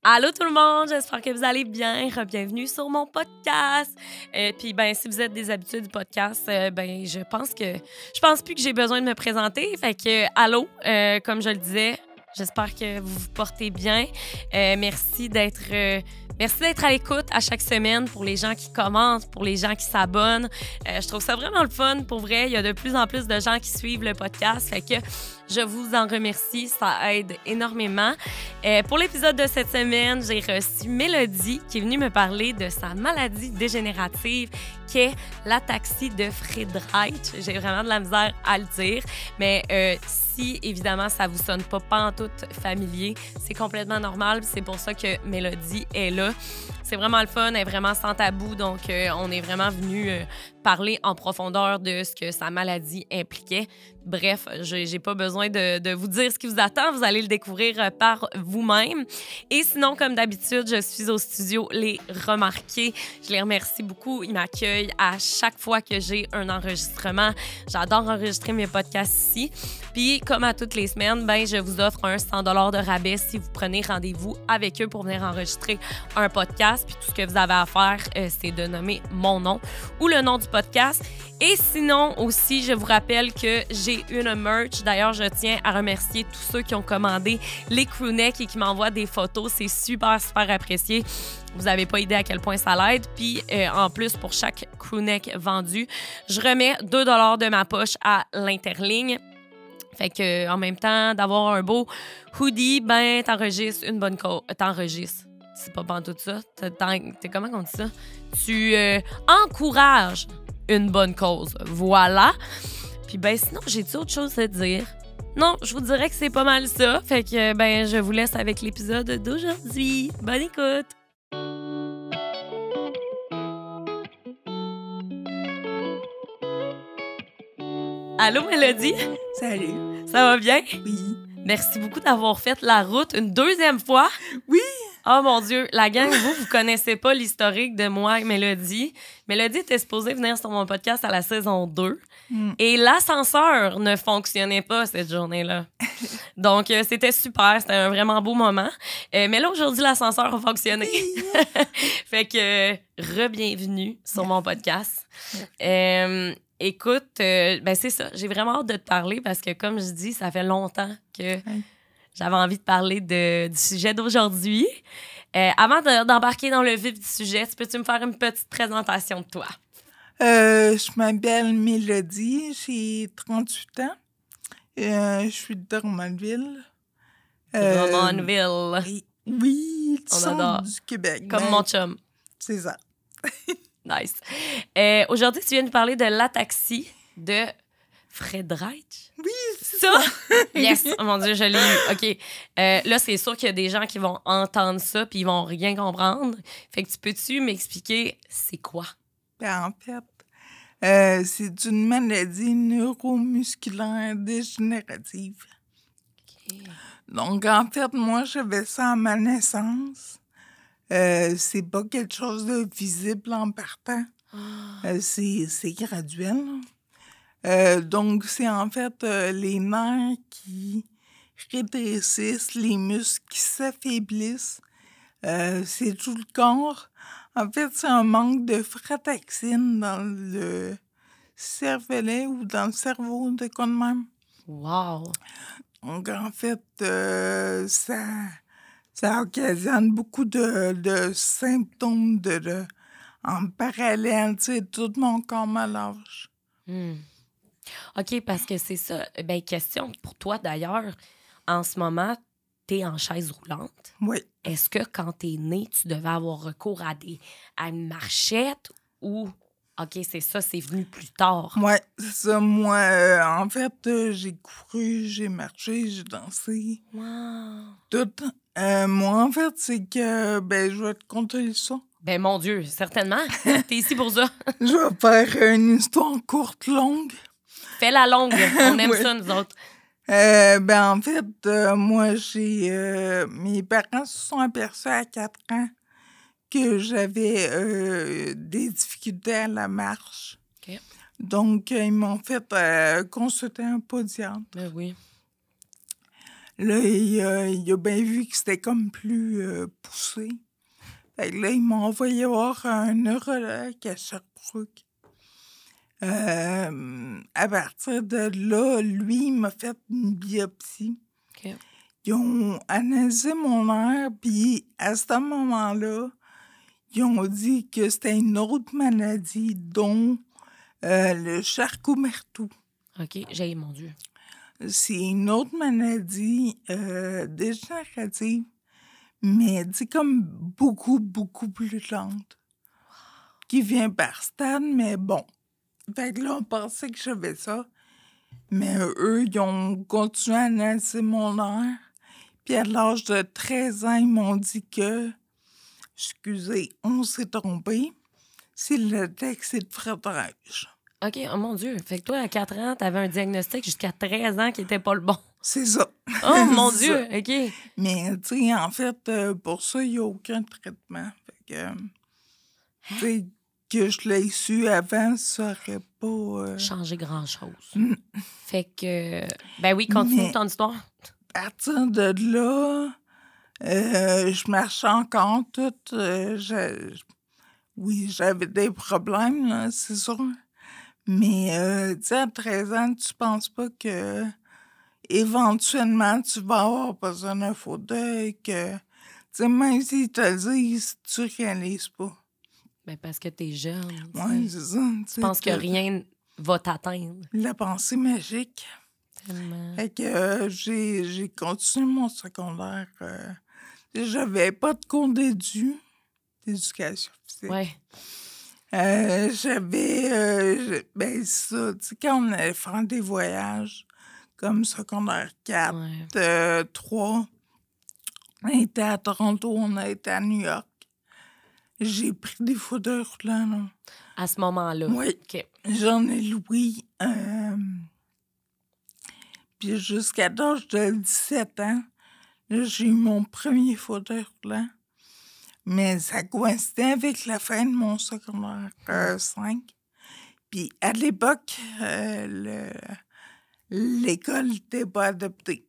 Allô tout le monde, j'espère que vous allez bien. Bienvenue sur mon podcast. Puis si vous êtes des habitués du podcast, je pense plus que j'ai besoin de me présenter. Fait que allô, comme je le disais, j'espère que vous vous portez bien. Merci d'être à l'écoute à chaque semaine pour les gens qui commentent, pour les gens qui s'abonnent. Je trouve ça vraiment le fun. Pour vrai, il y a de plus en plus de gens qui suivent le podcast. Fait que je vous en remercie, ça aide énormément. Pour l'épisode de cette semaine, j'ai reçu Mélodie qui est venue me parler de sa maladie dégénérative qui est l'ataxie de Friedreich. J'ai vraiment de la misère à le dire, mais si évidemment ça vous sonne pas pantoute familier, c'est complètement normal. C'est pour ça que Mélodie est là. C'est vraiment le fun, elle est vraiment sans tabou, donc on est vraiment venu parler en profondeur de ce que sa maladie impliquait. Bref, j'ai pas besoin de vous dire ce qui vous attend, vous allez le découvrir par vous-même. Et sinon, comme d'habitude, je suis au studio Les Remarqués. Je les remercie beaucoup, ils m'accueillent à chaque fois que j'ai un enregistrement. J'adore enregistrer mes podcasts ici. Puis, comme à toutes les semaines, je vous offre un 100 $ de rabais si vous prenez rendez-vous avec eux pour venir enregistrer un podcast. Puis tout ce que vous avez à faire, c'est de nommer mon nom ou le nom du podcast. Et sinon, aussi, je vous rappelle que j'ai une merch. D'ailleurs, je tiens à remercier tous ceux qui ont commandé les crewnecks et qui m'envoient des photos. C'est super, super apprécié. Vous n'avez pas idée à quel point ça l'aide. Puis, en plus, pour chaque crewneck vendu, je remets 2 $ de ma poche à l'Interligne. Fait que, en même temps, d'avoir un beau hoodie, t'enregistres une bonne cause. T'enregistres. C'est pas tout ça. Comment on dit ça? Tu encourages une bonne cause. Voilà. Puis sinon, j'ai-tu autre chose à dire? Non, je vous dirais que c'est pas mal ça. Fait que je vous laisse avec l'épisode d'aujourd'hui. Bonne écoute! Allô, Mélodie? Salut. Ça va bien? Oui. Merci beaucoup d'avoir fait la route une deuxième fois. Oui. Oh mon Dieu, la gang, vous connaissez pas l'historique de moi et Mélodie. Mélodie était supposée venir sur mon podcast à la saison 2 et l'ascenseur ne fonctionnait pas cette journée-là. Donc, c'était super, c'était un vraiment beau moment. Mais là, aujourd'hui, l'ascenseur a fonctionné. Fait que, re-bienvenue sur mon podcast. Écoute, c'est ça, j'ai vraiment hâte de te parler parce que, comme je dis, ça fait longtemps que j'avais envie de parler du sujet d'aujourd'hui. Avant d'embarquer dans le vif du sujet, peux-tu me faire une petite présentation de toi? Je m'appelle Mélodie, j'ai 38 ans. Je suis de Drummondville. Drummondville. Oui, du On centre adore. du Québec. Comme mon chum. C'est ça. Nice. Aujourd'hui, tu viens nous parler de l'ataxie de Friedreich. Oui, c'est ça. ça. Yes! Oh mon Dieu, je l'ai eu. OK. Là, c'est sûr qu'il y a des gens qui vont entendre ça puis ils vont rien comprendre. Fait que peux-tu m'expliquer c'est quoi? En fait, c'est une maladie neuromusculaire dégénérative. Okay. Donc, en fait, moi, j'avais ça à ma naissance. C'est pas quelque chose de visible en partant. C'est graduel. Donc, c'est en fait les nerfs qui rétrécissent, les muscles qui s'affaiblissent. C'est tout le corps. En fait, c'est un manque de frataxine dans le cervelet ou dans le cerveau de quoi de même. Wow! Donc, en fait, ça occasionne beaucoup de symptômes en parallèle, tu sais, tout mon corps me lâche. OK, parce que c'est ça. Question pour toi, d'ailleurs. En ce moment, t'es en chaise roulante. Oui. Est-ce que quand t'es né, tu devais avoir recours à une marchette ou... OK, c'est ça, c'est venu plus tard. Oui, c'est ça. Moi, en fait, j'ai couru, j'ai marché, j'ai dansé. Wow! Tout. Moi, en fait, c'est que, je vais te conter ça. Mon Dieu, certainement. T'es ici pour ça. Je vais faire une histoire courte, longue. Fais la longue. On aime ça, nous autres. En fait, moi, mes parents se sont aperçus à 4 ans que j'avais des difficultés à la marche. OK. Donc, ils m'ont fait consulter un podiatre. Oui. Là, il a bien vu que c'était comme plus poussé. Fait que là, il m'a envoyé voir un neurologue à Sherbrooke. À partir de là, lui, il m'a fait une biopsie. OK. Ils ont analysé mon air, puis à ce moment-là, ils ont dit que c'était une autre maladie, dont le Charcot-Marie-Tooth. OK, mon Dieu. C'est une autre maladie dégénérative, mais dit comme beaucoup, beaucoup plus lente, qui vient par stade, mais bon. Fait que là, on pensait que j'avais ça, mais eux, ils ont continué à analyser mon air, puis à l'âge de 13 ans, ils m'ont dit que, excusez, on s'est trompé, c'est le texte de frottage. OK, oh mon Dieu. Fait que toi, à 4 ans, t'avais un diagnostic jusqu'à 13 ans qui était pas le bon. C'est ça. Oh mon C'est Dieu, ça. OK. Mais, tu sais, en fait, pour ça, il n'y a aucun traitement. Fait que, tu sais, que je l'ai su avant, ça aurait pas... Changer grand-chose. Fait que, ben oui, continue Mais- ton histoire. À partir de là, je marchais encore toute... oui, j'avais des problèmes, là, c'est sûr. Mais, tu sais, à 13 ans, tu penses pas que éventuellement, tu vas avoir besoin d'un fauteuil, que... Tu sais, même s'ils te le disent, tu réalises pas. Ben parce que t'es jeune. Oui, c'est ça. Tu penses que rien va t'atteindre. La pensée magique. Tellement. Fait que j'ai continué mon secondaire. J'avais pas de cours d'éducation physique. Ouais. Ben ça, tu sais, quand on allait faire des voyages, comme secondaire 4, Ouais. 3, on était à Toronto, on a été à New York. J'ai pris des fauteuils roulants, là. À ce moment-là. Oui. OK. J'en ai loué. Puis jusqu'à l'âge de 17 ans, là, j'ai eu mon premier fauteuil roulant. Mais ça coïncidait avec la fin de mon secondaire 5. Puis à l'époque, l'école n'était pas adoptée.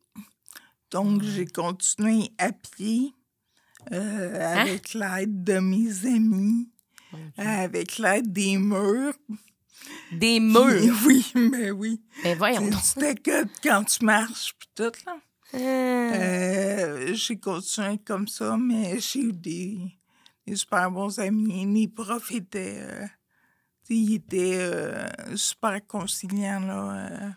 Donc, j'ai continué à pied avec l'aide de mes amis, avec l'aide des murs. Des murs. Puis, oui, mais oui. Ben voyons donc. C'était que quand tu marches, puis tout, là. J'ai continué comme ça, mais j'ai eu des super bons amis. Les profs étaient... ils étaient super conciliants, là.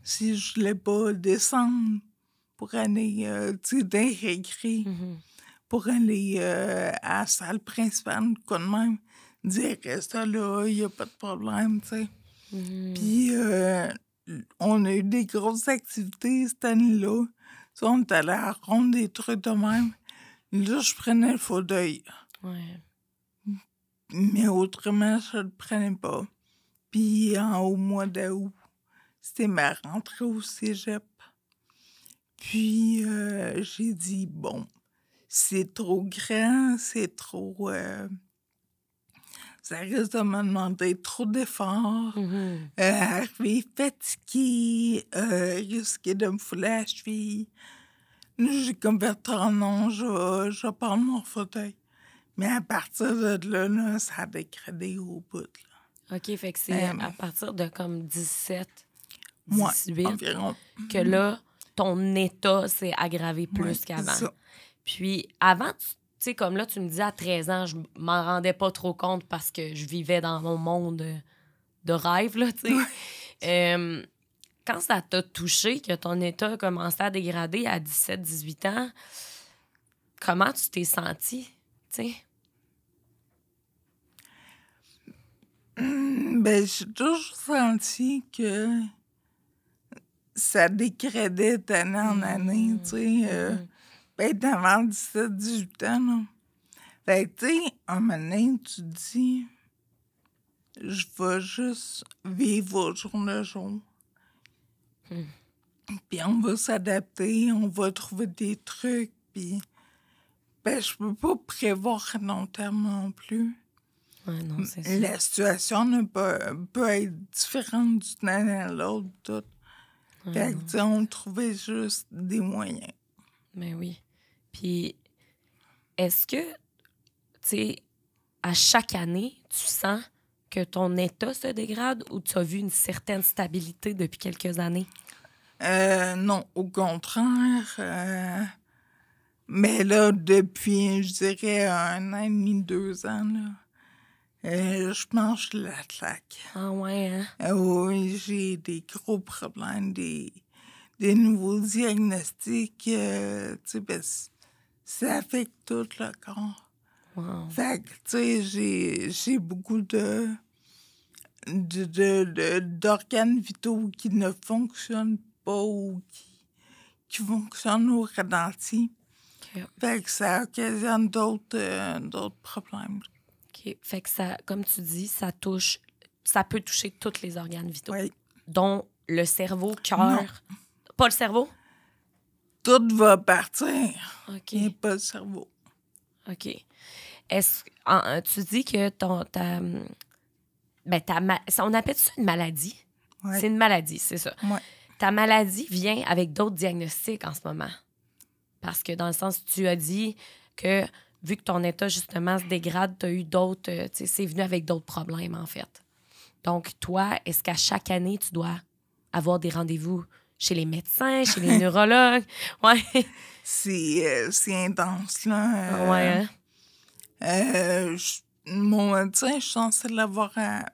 Si je voulais pas descendre pour aller, tu sais, dans les récré, pour aller à la salle principale, quoi de même, dire reste là, il n'y a pas de problème, tu sais. Puis on a eu des grosses activités cette année-là. Tu sais, on est allé à la ronde des trucs de même. Là, je prenais le fauteuil. Ouais. Mais autrement, je le prenais pas. Puis au mois d'août, c'était ma rentrée au cégep. Puis j'ai dit, bon, c'est trop grand, c'est trop... ça risque de me demander trop d'efforts. Arriver fatiguée, risquer de me fouler à la cheville. Là, j'ai comme fait, oh non, je vais prendre mon fauteuil. Mais à partir de là, ça a dégradé au bout. Là. OK, fait que c'est à partir de comme 17, Moi, 18, environ. que là, ton état s'est aggravé plus Ouais, qu'avant. c'est ça. Puis avant, tu sais, comme là, tu me disais à 13 ans, je m'en rendais pas trop compte parce que je vivais dans mon monde de rêve, là, tu sais. Quand ça t'a touché, que ton état a commencé à dégrader à 17-18 ans, comment tu t'es senti, tu sais? Ben, j'ai toujours senti que ça dégradait d'année en année, tu sais. Ben, avant 17-18 ans, là. Fait que, tu sais, un moment donné, tu te dis, je vais juste vivre au jour le jour. Puis on va s'adapter, on va trouver des trucs, puis... Ben, je peux pas prévoir à long terme non plus. Ouais, non, c'est ça. La situation peut être différente d'une année à l'autre, tout. Fait que, tu sais, on trouvait juste des moyens. Mais oui. Puis, est-ce que, tu sais, à chaque année, tu sens que ton état se dégrade ou tu as vu une certaine stabilité depuis quelques années? Non, au contraire. Mais là, depuis, je dirais, 1 an et demi, 2 ans, là, je mange la claque. Ah ouais, hein? Oui, j'ai des gros problèmes, des nouveaux diagnostics, tu sais, ben, ça affecte tout le corps. Wow. Fait que, tu sais, j'ai beaucoup d'organes vitaux qui ne fonctionnent pas ou qui fonctionnent au ralenti. OK. Fait que ça occasionne d'autres problèmes. OK. Fait que ça, comme tu dis, ça peut toucher tous les organes vitaux, Oui. dont le cerveau, Non. cœur. Pas le cerveau? Tout va partir, OK. mais pas le cerveau. OK. Tu dis que on appelle ça une maladie? Ouais. C'est une maladie, c'est ça. Ouais. Ta maladie vient avec d'autres diagnostics en ce moment. Parce que dans le sens, tu as dit que vu que ton état, justement, se dégrade, tu as eu d'autres... tu sais, c'est venu avec d'autres problèmes, en fait. Donc, toi, est-ce qu'à chaque année, tu dois avoir des rendez-vous chez les médecins, chez les neurologues? Ouais. C'est intense, là. Ouais, hein? Mon médecin, je suis censée l'avoir pas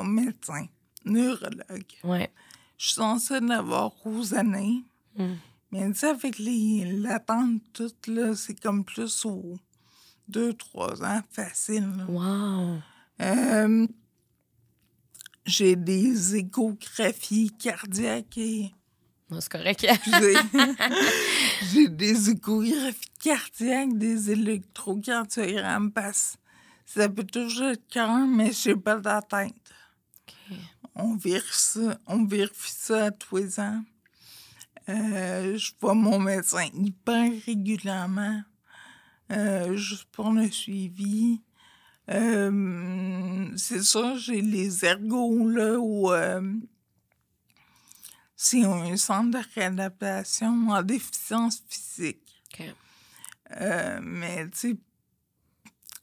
médecin, neurologue. Ouais. Je suis censée l'avoir aux années. Mais tu sais, avec l'attente toute, là, c'est comme plus aux 2-3 ans, facile. Là. Wow! J'ai des échographies cardiaques et... Non, c'est correct. J'ai des échographies cardiaques, des électrocardiogrammes, parce que ça peut toucher le cœur, mais je n'ai pas d'atteinte. OK. On vérifie ça tous les ans. Je vois mon médecin hyper régulièrement, juste pour le suivi. C'est ça, j'ai les ergots, là, où c'est un centre de réadaptation en déficience physique. OK. Mais, tu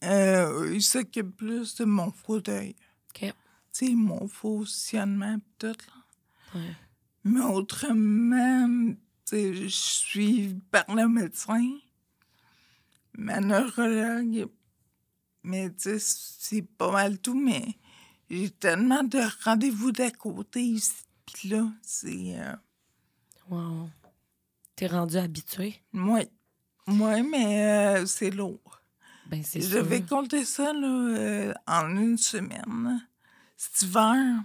sais, ils s'occupent plus de mon fauteuil. OK. Tu sais, mon positionnement pis tout, là. Ouais. Mais autrement, tu sais, je suis par le médecin, ma neurologue, mais tu sais, c'est pas mal tout, mais j'ai tellement de rendez-vous d'à côté ici, pis là, c'est... Wow. T'es rendu habitué? Moi, mais c'est lourd. Ben, c'est Je sûr. vais compter ça, là, en une semaine. Cet hiver,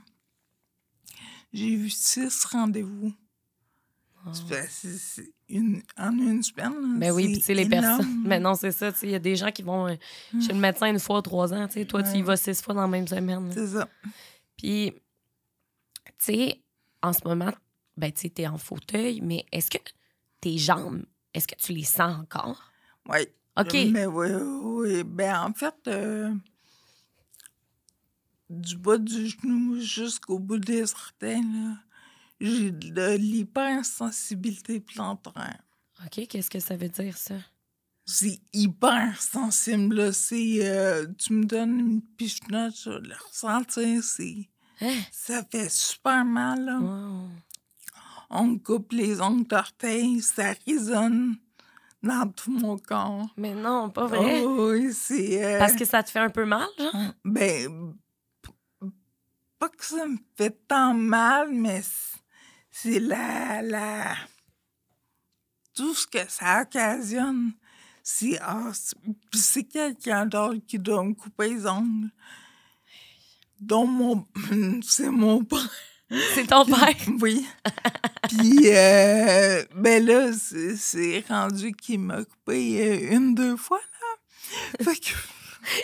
j'ai eu 6 rendez-vous. Wow. En une semaine, là, Ben oui, puis tu sais, les énorme. personnes. Mais non, c'est ça. Tu sais, il y a des gens qui vont chez le médecin 1 fois 3 ans. Tu sais, toi, tu y vas 6 fois dans la même semaine. C'est ça. Puis, tu sais, en ce moment, ben, tu sais, t'es en fauteuil, mais est-ce que tes jambes, est-ce que tu les sens encore? Oui. OK. Mais oui. Ben, en fait, du bas du genou jusqu'au bout des orteils, là, j'ai de l'hypersensibilité plantaire. OK, qu'est-ce que ça veut dire, ça? C'est hyper sensible, là. C'est... tu me donnes une pichenote, je vais le ressentir, c'est... Hein? Ça fait super mal, là. Wow. On me coupe les ongles d'orteil, ça résonne dans tout mon corps. Mais non, pas vrai. Oh, oui, c'est... Parce que ça te fait un peu mal, genre? Ben, pas que ça me fait tant mal, mais c'est tout ce que ça occasionne. C'est... Puis c'est quelqu'un d'autre qui doit me couper les ongles. Dont c'est mon père. C'est ton père? Oui. Puis, ben là, c'est rendu qu'il m'a coupé 1-2 fois, là. Fait que...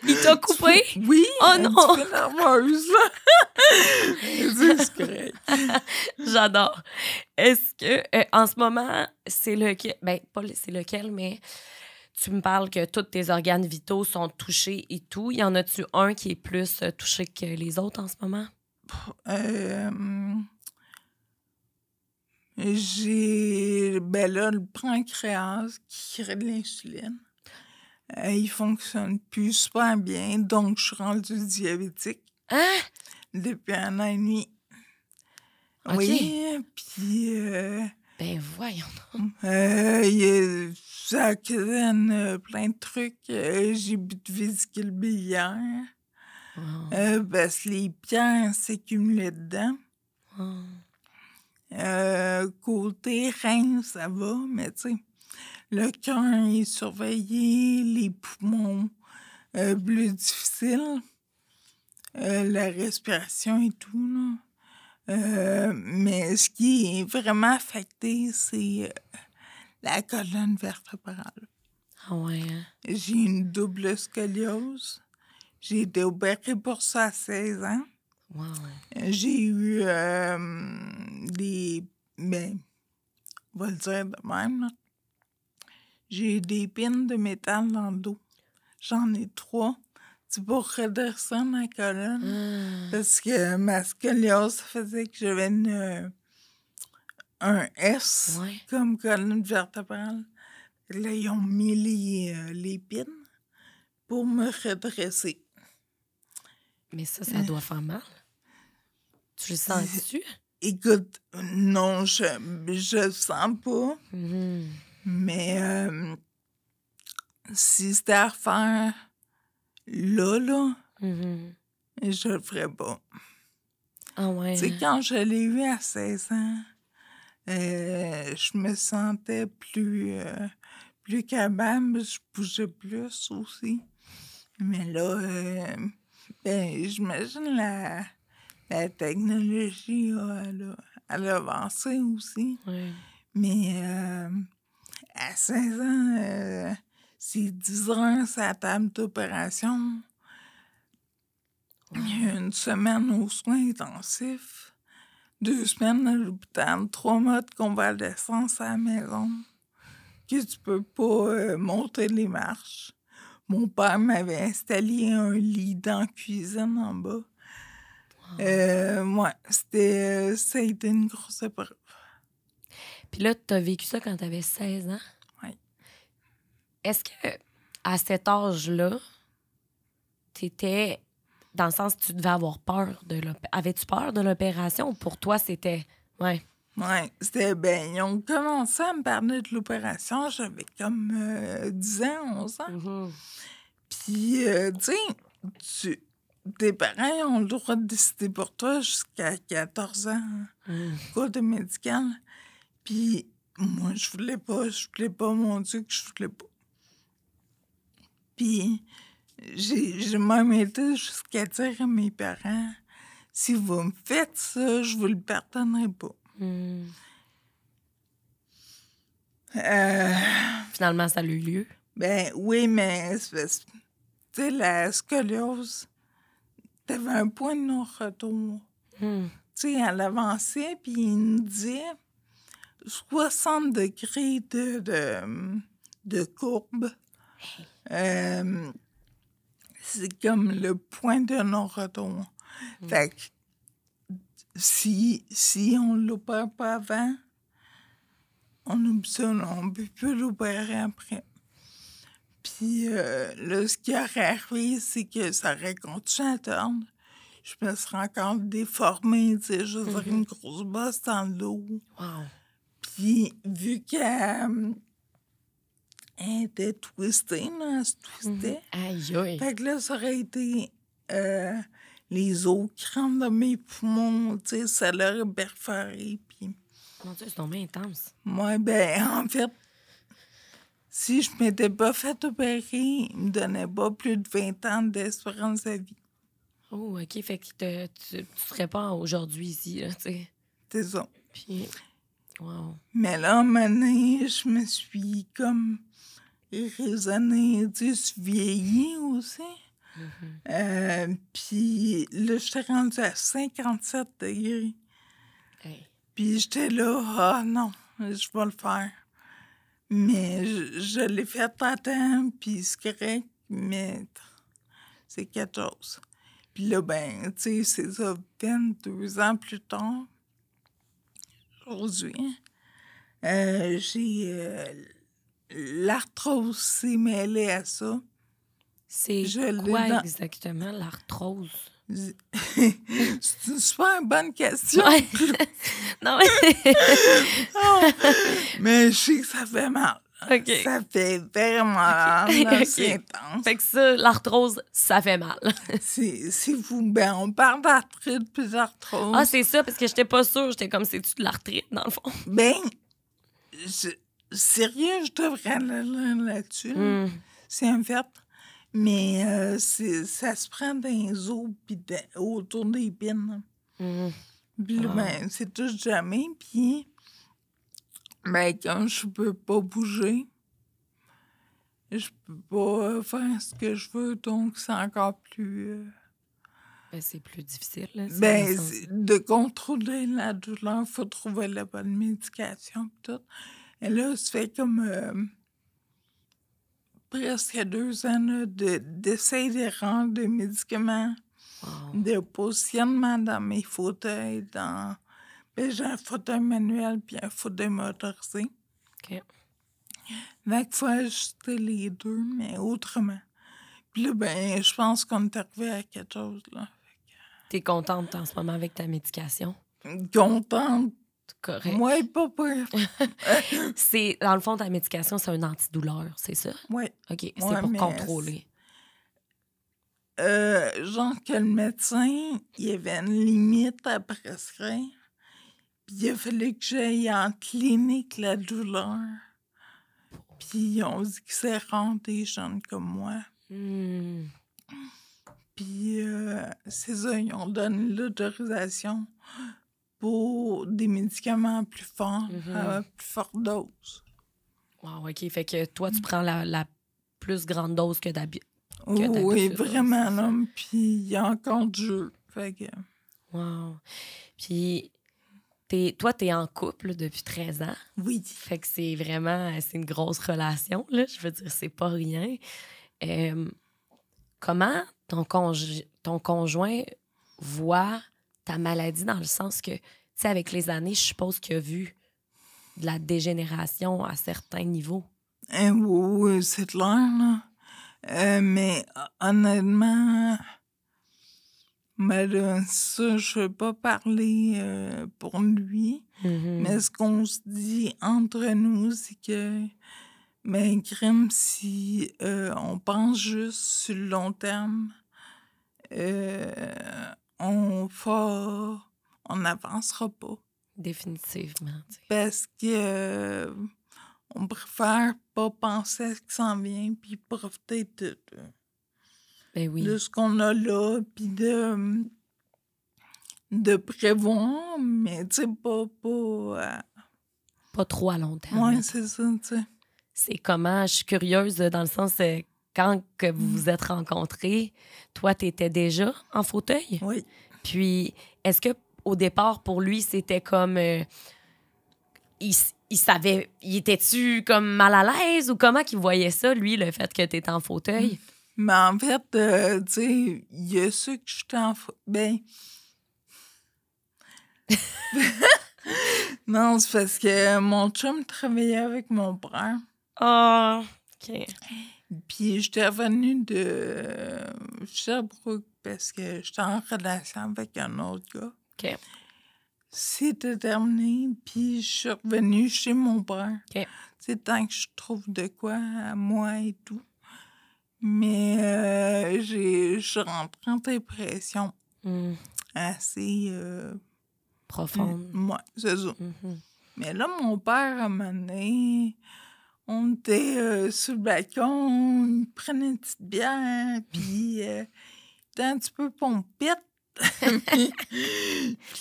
Il t'a coupé? Oui. Oh non! Un petit peu nerveuse, là. C'est correct. J'adore. Est-ce que, en ce moment, c'est lequel... Ben, pas c'est lequel, mais tu me parles que tous tes organes vitaux sont touchés et tout. Y en a-tu un qui est plus touché que les autres en ce moment? Ben là, le pancréas qui crée de l'insuline, il fonctionne plus super bien, donc je suis rendue diabétique Hein? depuis 1 an et demi. OK. Oui, puis Ben voyons donc. ça occasionne plein de trucs. J'ai bu de vésicule biliaire Wow. parce que les pierres s'accumulaient dedans. Wow. Côté rein, ça va, mais tu sais, le cœur est surveillé, les poumons plus difficiles, la respiration et tout, là. Mais ce qui est vraiment affecté, c'est la colonne vertébrale. Ah ouais, hein? J'ai une double scoliose. J'ai été opérée pour ça à 16 ans. Wow. J'ai eu ben, on va le dire de même, là. J'ai eu des pines de métal dans le dos. J'en ai 3. C'est pour redresser ma colonne. Parce que ma scoliose faisait que j'avais un S Ouais. comme colonne vertébrale. Là, ils ont mis les pines pour me redresser. Mais ça doit faire mal. Tu le sens-tu? Écoute, non, je le sens pas. Mhm. Mais si c'était à refaire là, Mhm. je le ferais pas. Ah ouais, Tu sais, hein? quand je l'ai eu à 16 ans, je me sentais plus capable, je bougeais plus aussi. Mais là, ben, j'imagine la technologie, elle a avancé aussi. Ouais. Mais à 16 ans, c'est 10 heures sur la table d'opération. Il y a 1 semaine aux soins intensifs, 2 semaines à l'hôpital, 3 mois de convalescence à la maison, que tu peux pas monter les marches. Mon père m'avait installé un lit dans la cuisine en bas. Ouais, ça a été une grosse épreuve. Puis là, tu as vécu ça quand tu avais 16 ans. Oui. Est-ce que à cet âge-là, tu étais dans le sens que tu devais avoir peur de l'opération? Avais-tu peur de l'opération ou pour toi, c'était... Ouais. Oui, ben, ils ont commencé à me parler de l'opération, j'avais comme 10 ans, 11 ans. Puis, tu sais, tes parents ont le droit de décider pour toi jusqu'à 14 ans, côté médical. Puis, moi, je voulais pas, mon Dieu, que je voulais pas. Puis, j'ai même été jusqu'à dire à mes parents, si vous me faites ça, je vous le pardonnerai pas. Finalement, ça a eu lieu. Ben oui, mais tu sais, la scoliose, t'avais un point de non-retour. Tu sais, elle avançait, puis il me disait 60 degrés de courbe. C'est comme le point de non-retour. Fait que si on l'opère pas avant, on oublie ça, on ne peut plus l'opérer après. Puis là, ce qui aurait arrivé, c'est que ça aurait continué à tordre. Je me serais encore déformée, tu sais, je veux dire, une grosse bosse dans le dos. Wow. Puis, vu qu'elle était twistée, là, elle se twistait. Aïe, aïe. Fait que là, ça aurait été les os qui rentrent dans mes poumons, tu sais, ça l'aurait perforé. Puis, Mon Dieu, c'est tombé intense. moi, ben, en fait, si je m'étais pas fait opérer, il me donnait pas plus de 20 ans d'espérance de vie. Oh, OK. Fait que tu serais pas aujourd'hui ici, là, tu sais. C'est ça. Puis, wow. Mais là, à un moment donné, je me suis comme raisonnée, tu sais, je vieillis aussi. Puis là, j'étais rendue à 57 degrés. Hey. Puis j'étais là, ah non, je vais le faire. Mais je l'ai fait à temps, puis c'est correct, mais c'est quelque chose. Puis là, ben, tu sais, c'est ça, 22 ans plus tard, aujourd'hui. J'ai l'arthrose s'est mêlée à ça. C'est quoi exactement, l'arthrose? C'est une super bonne question. Ouais. Non, mais... Mais je sais que ça fait mal. OK. Ça fait vraiment mal. OK. C'est intense. Fait que ça, l'arthrose, ça fait mal. C'est fou. Ben, on parle d'arthrite puis d'arthrose. Ah, c'est ça, parce que j'étais pas sûre. J'étais comme, c'est-tu de l'arthrite, dans le fond? Ben, sérieux, je devrais aller là-dessus. C'est un fait. Mais ça se prend dans les os puis autour des pines. Puis là, ben, c'est tout jamais. Puis, ben, quand je peux pas bouger, je peux pas faire ce que je veux, donc c'est encore plus... Ben, c'est plus difficile, là. Ben, de contrôler la douleur, faut trouver la bonne médication pis tout. Et là, ça fait comme presque 2 ans là, d'essayer de rendre des médicaments, de positionnement dans mes fauteuils, Ben, j'ai un fauteuil manuel puis un fauteuil motorisé. OK. Fait qu'il faut ajuster les deux, mais autrement. Puis là, ben, je pense qu'on est arrivé à quelque chose, là. T'es contente en ce moment avec ta médication? Contente. Correct. Moi, pas peur. C'est, dans le fond, ta médication, c'est un antidouleur, c'est ça? Oui. OK, c'est Ouais, pour mais contrôler. Genre que le médecin, il y avait une limite à prescrire. Puis il a fallu que j'aille en clinique la douleur. Puis on dit que c'est rare des jeunes comme moi. Puis c'est ça, ils ont donné l'autorisation pour des médicaments plus forts, à plus forte dose. Wow, OK. Fait que toi, tu prends la plus grande dose que d'habitude. Oui, vraiment, là. Puis il y a encore du jeu. Fait que... Wow. Puis toi, t'es en couple depuis 13 ans. Oui. Fait que c'est vraiment... C'est une grosse relation, là. Je veux dire, c'est pas rien. Comment ton conjoint voit ta maladie dans le sens que, tu sais, avec les années, je suppose qu'il a vu de la dégénération à certains niveaux. Oui, c'est clair, là. Mais honnêtement, ça, je ne veux pas parler pour lui. Mais ce qu'on se dit entre nous, c'est que, ben, crime, si on pense juste sur le long terme, on n'avancera pas. Définitivement. T'sais. Parce que on préfère pas penser à ce qui s'en vient, puis profiter Ben oui. de ce qu'on a là, puis de prévoir, mais tu sais, pas trop à long terme. Oui, c'est ça, tu sais. C'est comment, je suis curieuse dans le sens, quand que vous vous êtes rencontrés, toi, t'étais déjà en fauteuil? Oui. Puis, est-ce que au départ, pour lui, c'était comme... il savait... Il était-tu comme mal à l'aise ou comment qu'il voyait ça, lui, le fait que t'étais en fauteuil? Mais en fait, tu sais, il y a ceux que j'étais en fauteuil... Ben... Non, c'est parce que mon chum travaillait avec mon père. Ah, OK. Puis j'étais revenue de Sherbrooke parce que j'étais en relation avec un autre gars. OK. C'était terminé, puis je suis revenue chez mon père. OK. C'est tant que je trouve de quoi à moi et tout. Mais je suis rentrée en dépression assez... profonde. Ouais, c'est ça. Mais là, mon père, à un moment donné, on était sur le balcon, il prenait une petite bière, puis il était un petit peu pompette. Puis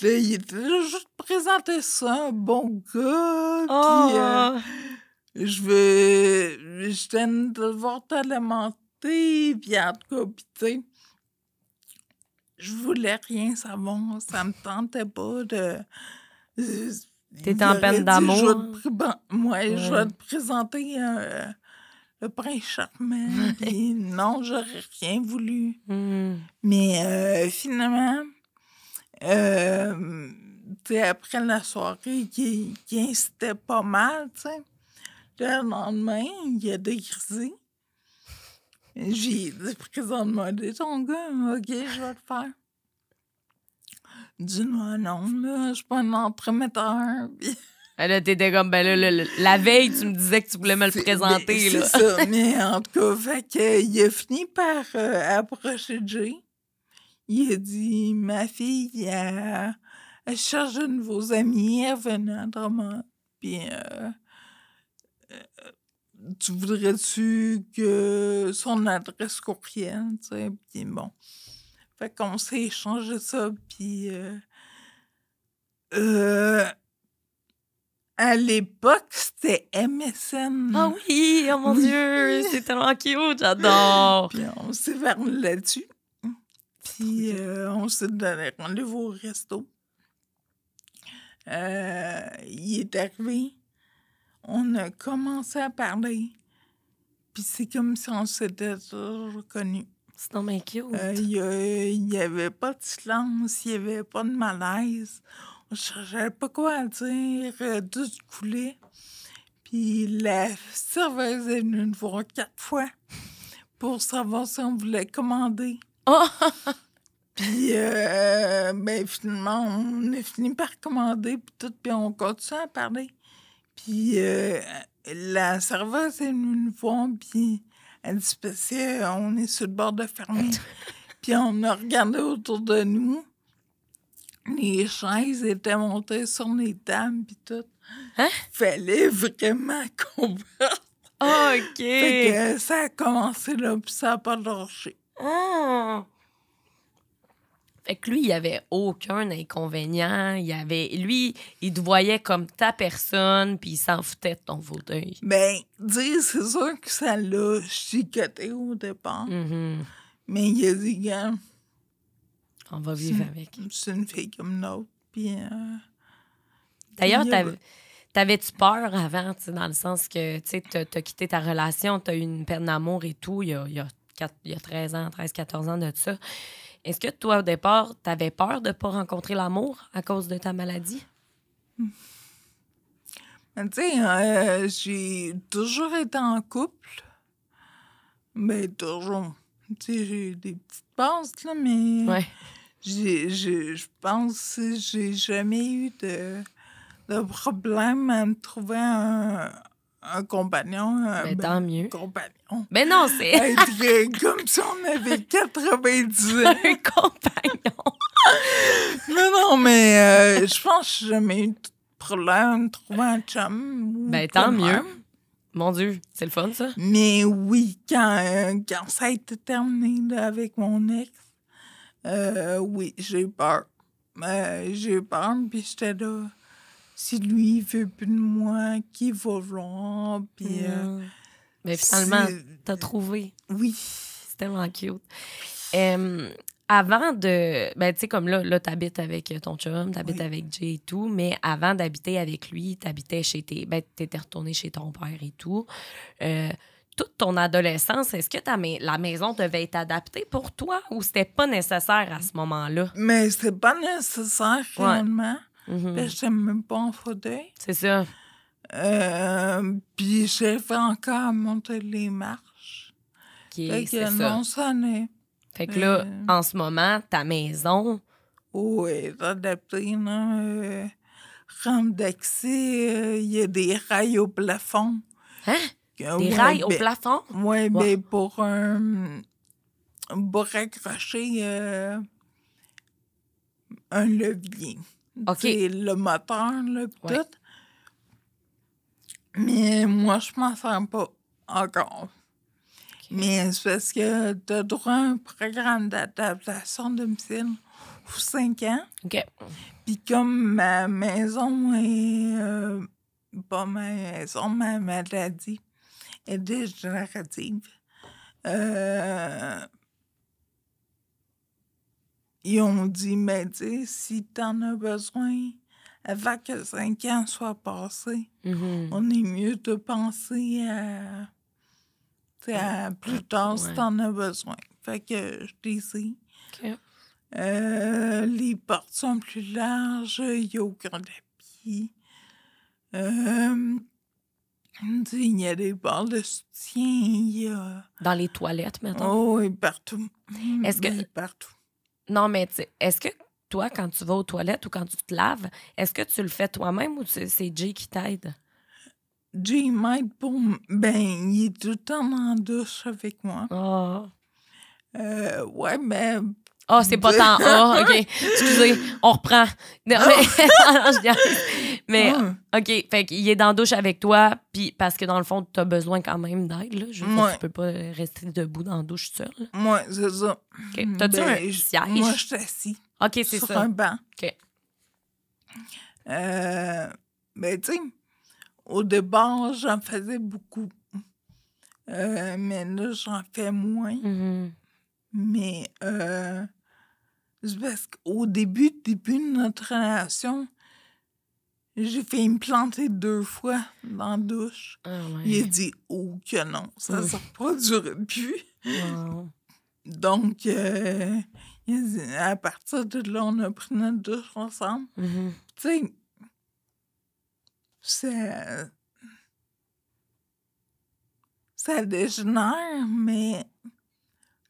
là, il était là, juste présenter ça, un bon gars, puis je viens de devoir t'alimenter, puis en tout cas, puis tu sais, je voulais rien savoir, ça me tentait pas de... T'étais en peine d'amour? Je vais te présenter le prince charmant, puis non, j'aurais rien voulu. Mais finalement, tu tu sais, après la soirée, qui incitait pas mal, tu sais. Le lendemain, il a dégrisé. J'ai dit, présente-moi ton gars, OK, je vais le faire. Il dit, non, là, je suis pas un entremetteur. Puis Là, t'étais comme, ben là, la veille, tu me disais que tu voulais me le présenter, là. c'est ça, mais en tout cas, fait que, il a fini par approcher Jay. Il a dit, ma fille, elle cherche de nouveaux amis, elle venait à Drummond. Puis, tu voudrais-tu que son adresse courriel, tu sais, puis bon. Fait qu'on s'est échangé ça, puis à l'époque, c'était MSN. Ah oui, oh mon Dieu, c'est tellement cute, j'adore. Puis on s'est vernis là-dessus. Puis on s'est donné rendez-vous au resto. Il est arrivé. On a commencé à parler. Puis c'est comme si on s'était toujours connus. C'est donc bien cute. Il n'y avait pas de silence, il n'y avait pas de malaise. On ne cherchait pas quoi dire, tout coulait. Puis la serveuse est venue nous voir 4 fois pour savoir si on voulait commander. Oh! Puis, ben, finalement, on a fini par commander, puis tout, puis on continue à parler. Puis, la serveuse est venue nous voir, puis elle dit, parce qu'on est sur le bord de fermer. Puis, on a regardé autour de nous. Les chaises étaient montées sur les tables, puis tout. Hein? Fallait vraiment qu'on parte. Oh, OK. Fait que ça a commencé là, puis ça n'a pas lâché. Oh! Fait que lui, il n'y avait aucun inconvénient. Lui, il te voyait comme ta personne, puis il s'en foutait de ton fauteuil. Ben, dire, c'est sûr que ça l'a chicoté au départ. Mm-hmm. Mais il a dit, gars, On va vivre avec. c'est une fille comme une autre. Puis, D'ailleurs, il a- t'avais-tu peur avant, tu sais, dans le sens que, tu sais, t'as quitté ta relation, t'as eu une peine d'amour et tout, il y a 13-14 ans de ça. Est-ce que toi, au départ, t'avais peur de ne pas rencontrer l'amour à cause de ta maladie? tu sais, j'ai toujours été en couple. Ben, toujours. Tu sais, j'ai eu des petites passes, là, mais Ouais. je pense que j'ai jamais eu de problème à me trouver un compagnon. Ben, tant mieux. Compagnon. Ben non, c'est Être comme si on avait 90 ans. un compagnon. Non, mais je pense que j'ai jamais eu de problème de trouver un chum. Ou Ben, quoi tant de mieux. même. Mon Dieu, c'est le fun, ça? Mais oui, quand ça a été terminé là, avec mon ex, oui, j'ai eu peur. J'ai eu peur, puis j'étais là. Si lui, il veut plus de moi, qui va vouloir? Puis, Mais finalement, c'est- t'as trouvé. oui. C'est tellement cute. Avant de... Ben, tu sais, comme là t'habites avec ton chum, t'habites Oui. avec Jay et tout, mais avant d'habiter avec lui, t'habitais chez t'étais retourné chez ton père et tout. Toute ton adolescence, est-ce que la maison devait être adaptée pour toi ou c'était pas nécessaire à ce moment-là? Mais c'est pas nécessaire, réellement. Mhm. Parce que j'aime même pas en fauteuil. C'est ça. Puis j'ai fait encore monter les marches. Fait C'est que ça. non, ça n'est. Fait que là, en ce moment, ta maison... Oui, adapté, non? Rampe d'accès, il y a des rails au plafond. Hein? Des rails au plafond? Oui, Wow. ben pour accrocher un levier. OK. C'est le moteur, là, pis Ouais. tout. Mais moi, je m'en sers pas encore. Mais c'est parce que t'as droit à un programme d'adaptation de domicile pour 5 ans. OK. Puis comme ma maison est... pas ma maison, ma maladie est dégénérative. Ils ont dit, mais tu sais, si t'en as besoin, avant que 5 ans soient passés, Mhm. on est mieux de penser à, tu sais, à plus tard si Ouais. t'en as besoin. Fait que je décide. OK. Les portes sont plus larges, il y a aucun tapis. Il y a des barres de soutien, il y a... Dans les toilettes, mettons? Oh, oui, partout. Est-ce que... Oui, partout. Non, mais est-ce que toi, quand tu vas aux toilettes ou quand tu te laves, est-ce que tu le fais toi-même ou c'est Jay qui t'aide? Jay m'aide pour... Ben, il est tout le temps dans la douche avec moi. Ah. Ouais, ben... Ah, c'est pas tant A, OK. Excusez, on reprend. Non, mais, non, je dis- mais OK, fait qu'il est dans la douche avec toi, puis parce que dans le fond, t'as besoin quand même d'aide, là. Je veux dire, tu peux pas rester debout dans la douche seul. Ouais, c'est ça. OK. T'as-tu un siège? Moi, je suis assis. OK, c'est sur ça. un banc. OK. Ben, tu sais, au départ, j'en faisais beaucoup. Mais là, j'en fais moins. Mhm. Mais c'est parce qu'au début de notre relation, j'ai fait me planter 2 fois dans la douche. Ah ouais. Il a dit « Oh que non, ça ne se reproduirait plus. Wow. » Donc, il a dit, à partir de là, on a pris notre douche ensemble. Mhm. Tu sais, ça dégénère, mais tu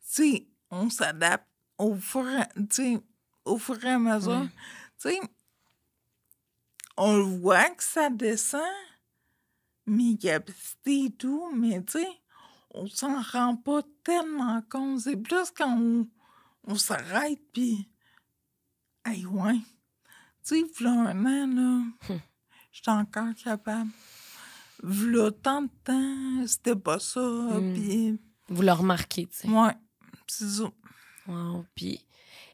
sais, on s'adapte au fur et à mesure. Ouais. Tu sais, on le voit que ça descend, mes capacités et tout, mais tu sais, on s'en rend pas tellement compte. C'est plus quand on s'arrête, puis, hey, ouais. Tu sais, v'là un an, là, j'étais encore capable. V'là tant de temps, c'était pas ça, puis... Vous le remarquez, tu sais. Ouais, c'est ça. Wow. Puis,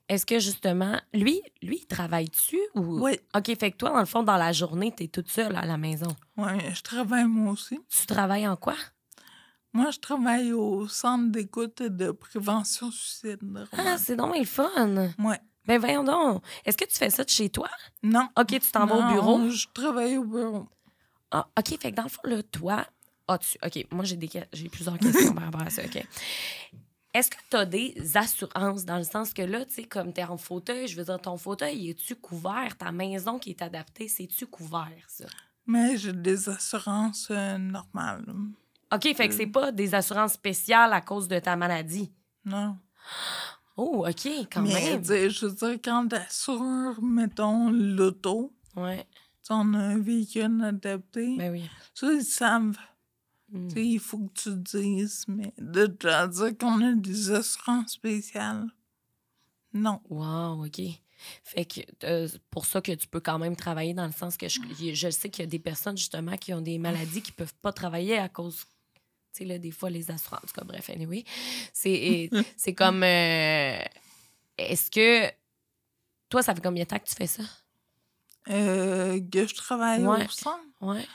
est-ce que justement, lui, il travaille-tu ou... Oui. OK, fait que toi, dans le fond, dans la journée, t'es toute seule à la maison. Oui, je travaille moi aussi. Tu travailles en quoi? Moi, je travaille au Centre d'écoute et de prévention suicide de Ah, Rouen. c'est donc le fun! Ouais. Ben voyons donc. Est-ce que tu fais ça de chez toi? Non. OK, tu t'en vas au Non, bureau? je travaille au bureau. Ah, OK, fait que dans le fond, là, toi, as-tu... OK, moi, j'ai plusieurs questions par rapport à ça, OK. Est-ce que tu as des assurances dans le sens que là, tu sais, comme tu es en fauteuil, je veux dire, ton fauteuil, es-tu couvert? Ta maison qui est adaptée, c'est-tu couvert, ça? Mais j'ai des assurances normales. OK, fait que c'est pas des assurances spéciales à cause de ta maladie. Non. Oh, OK, quand Mais, même. tu sais, je veux dire, quand t'assures, mettons, l'auto, Ouais, tu sais, on a un véhicule adapté, ben oui. ça, ils savent. Tu sais, il faut que tu le dises, mais de te dire qu'on a des assurances spéciales, non. Wow, OK. Fait que c'est pour ça que tu peux quand même travailler dans le sens que je sais qu'il y a des personnes, justement, qui ont des maladies qui peuvent pas travailler à cause... Tu sais, là, des fois, les assurances... En tout cas, bref, anyway. C'est comme... est-ce que... Toi, ça fait combien de temps que tu fais ça? Que je travaille Ouais. au centre, Ouais.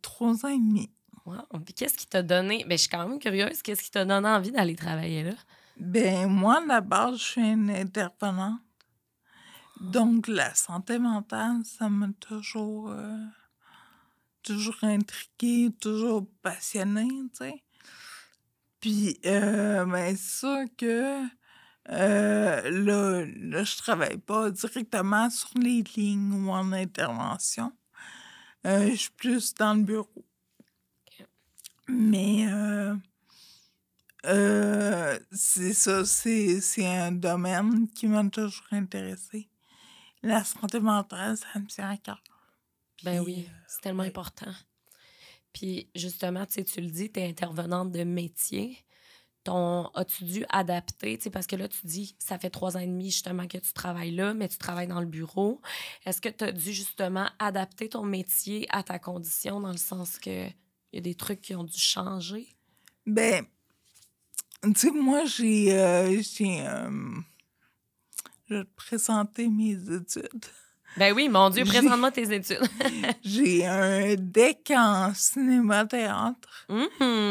3 ans et demi. Wow. Puis qu'est-ce qui t'a donné... Ben, je suis quand même curieuse. Qu'est-ce qui t'a donné envie d'aller travailler là? Ben, moi, à la base, je suis une intervenante. Donc, la santé mentale, ça m'a toujours intriguée, toujours passionnée, tu sais. Puis, ben, c'est sûr que là, je travaille pas directement sur les lignes ou en intervention. Je suis plus dans le bureau. Mais c'est ça, c'est un domaine qui m'a toujours intéressée. La santé mentale, ça me tient à cœur. Ben oui, c'est tellement important. Puis justement, tu sais, tu le dis, tu es intervenante de métier. As-tu dû adapter, tu sais, parce que là, tu dis, ça fait 3 ans et demi justement que tu travailles là, mais tu travailles dans le bureau. Est-ce que tu as dû justement adapter ton métier à ta condition dans le sens que il y a des trucs qui ont dû changer? Ben, tu sais, moi, je vais te présenter mes études. Ben oui, mon Dieu, présente-moi tes études. J'ai un DEC en cinéma-théâtre.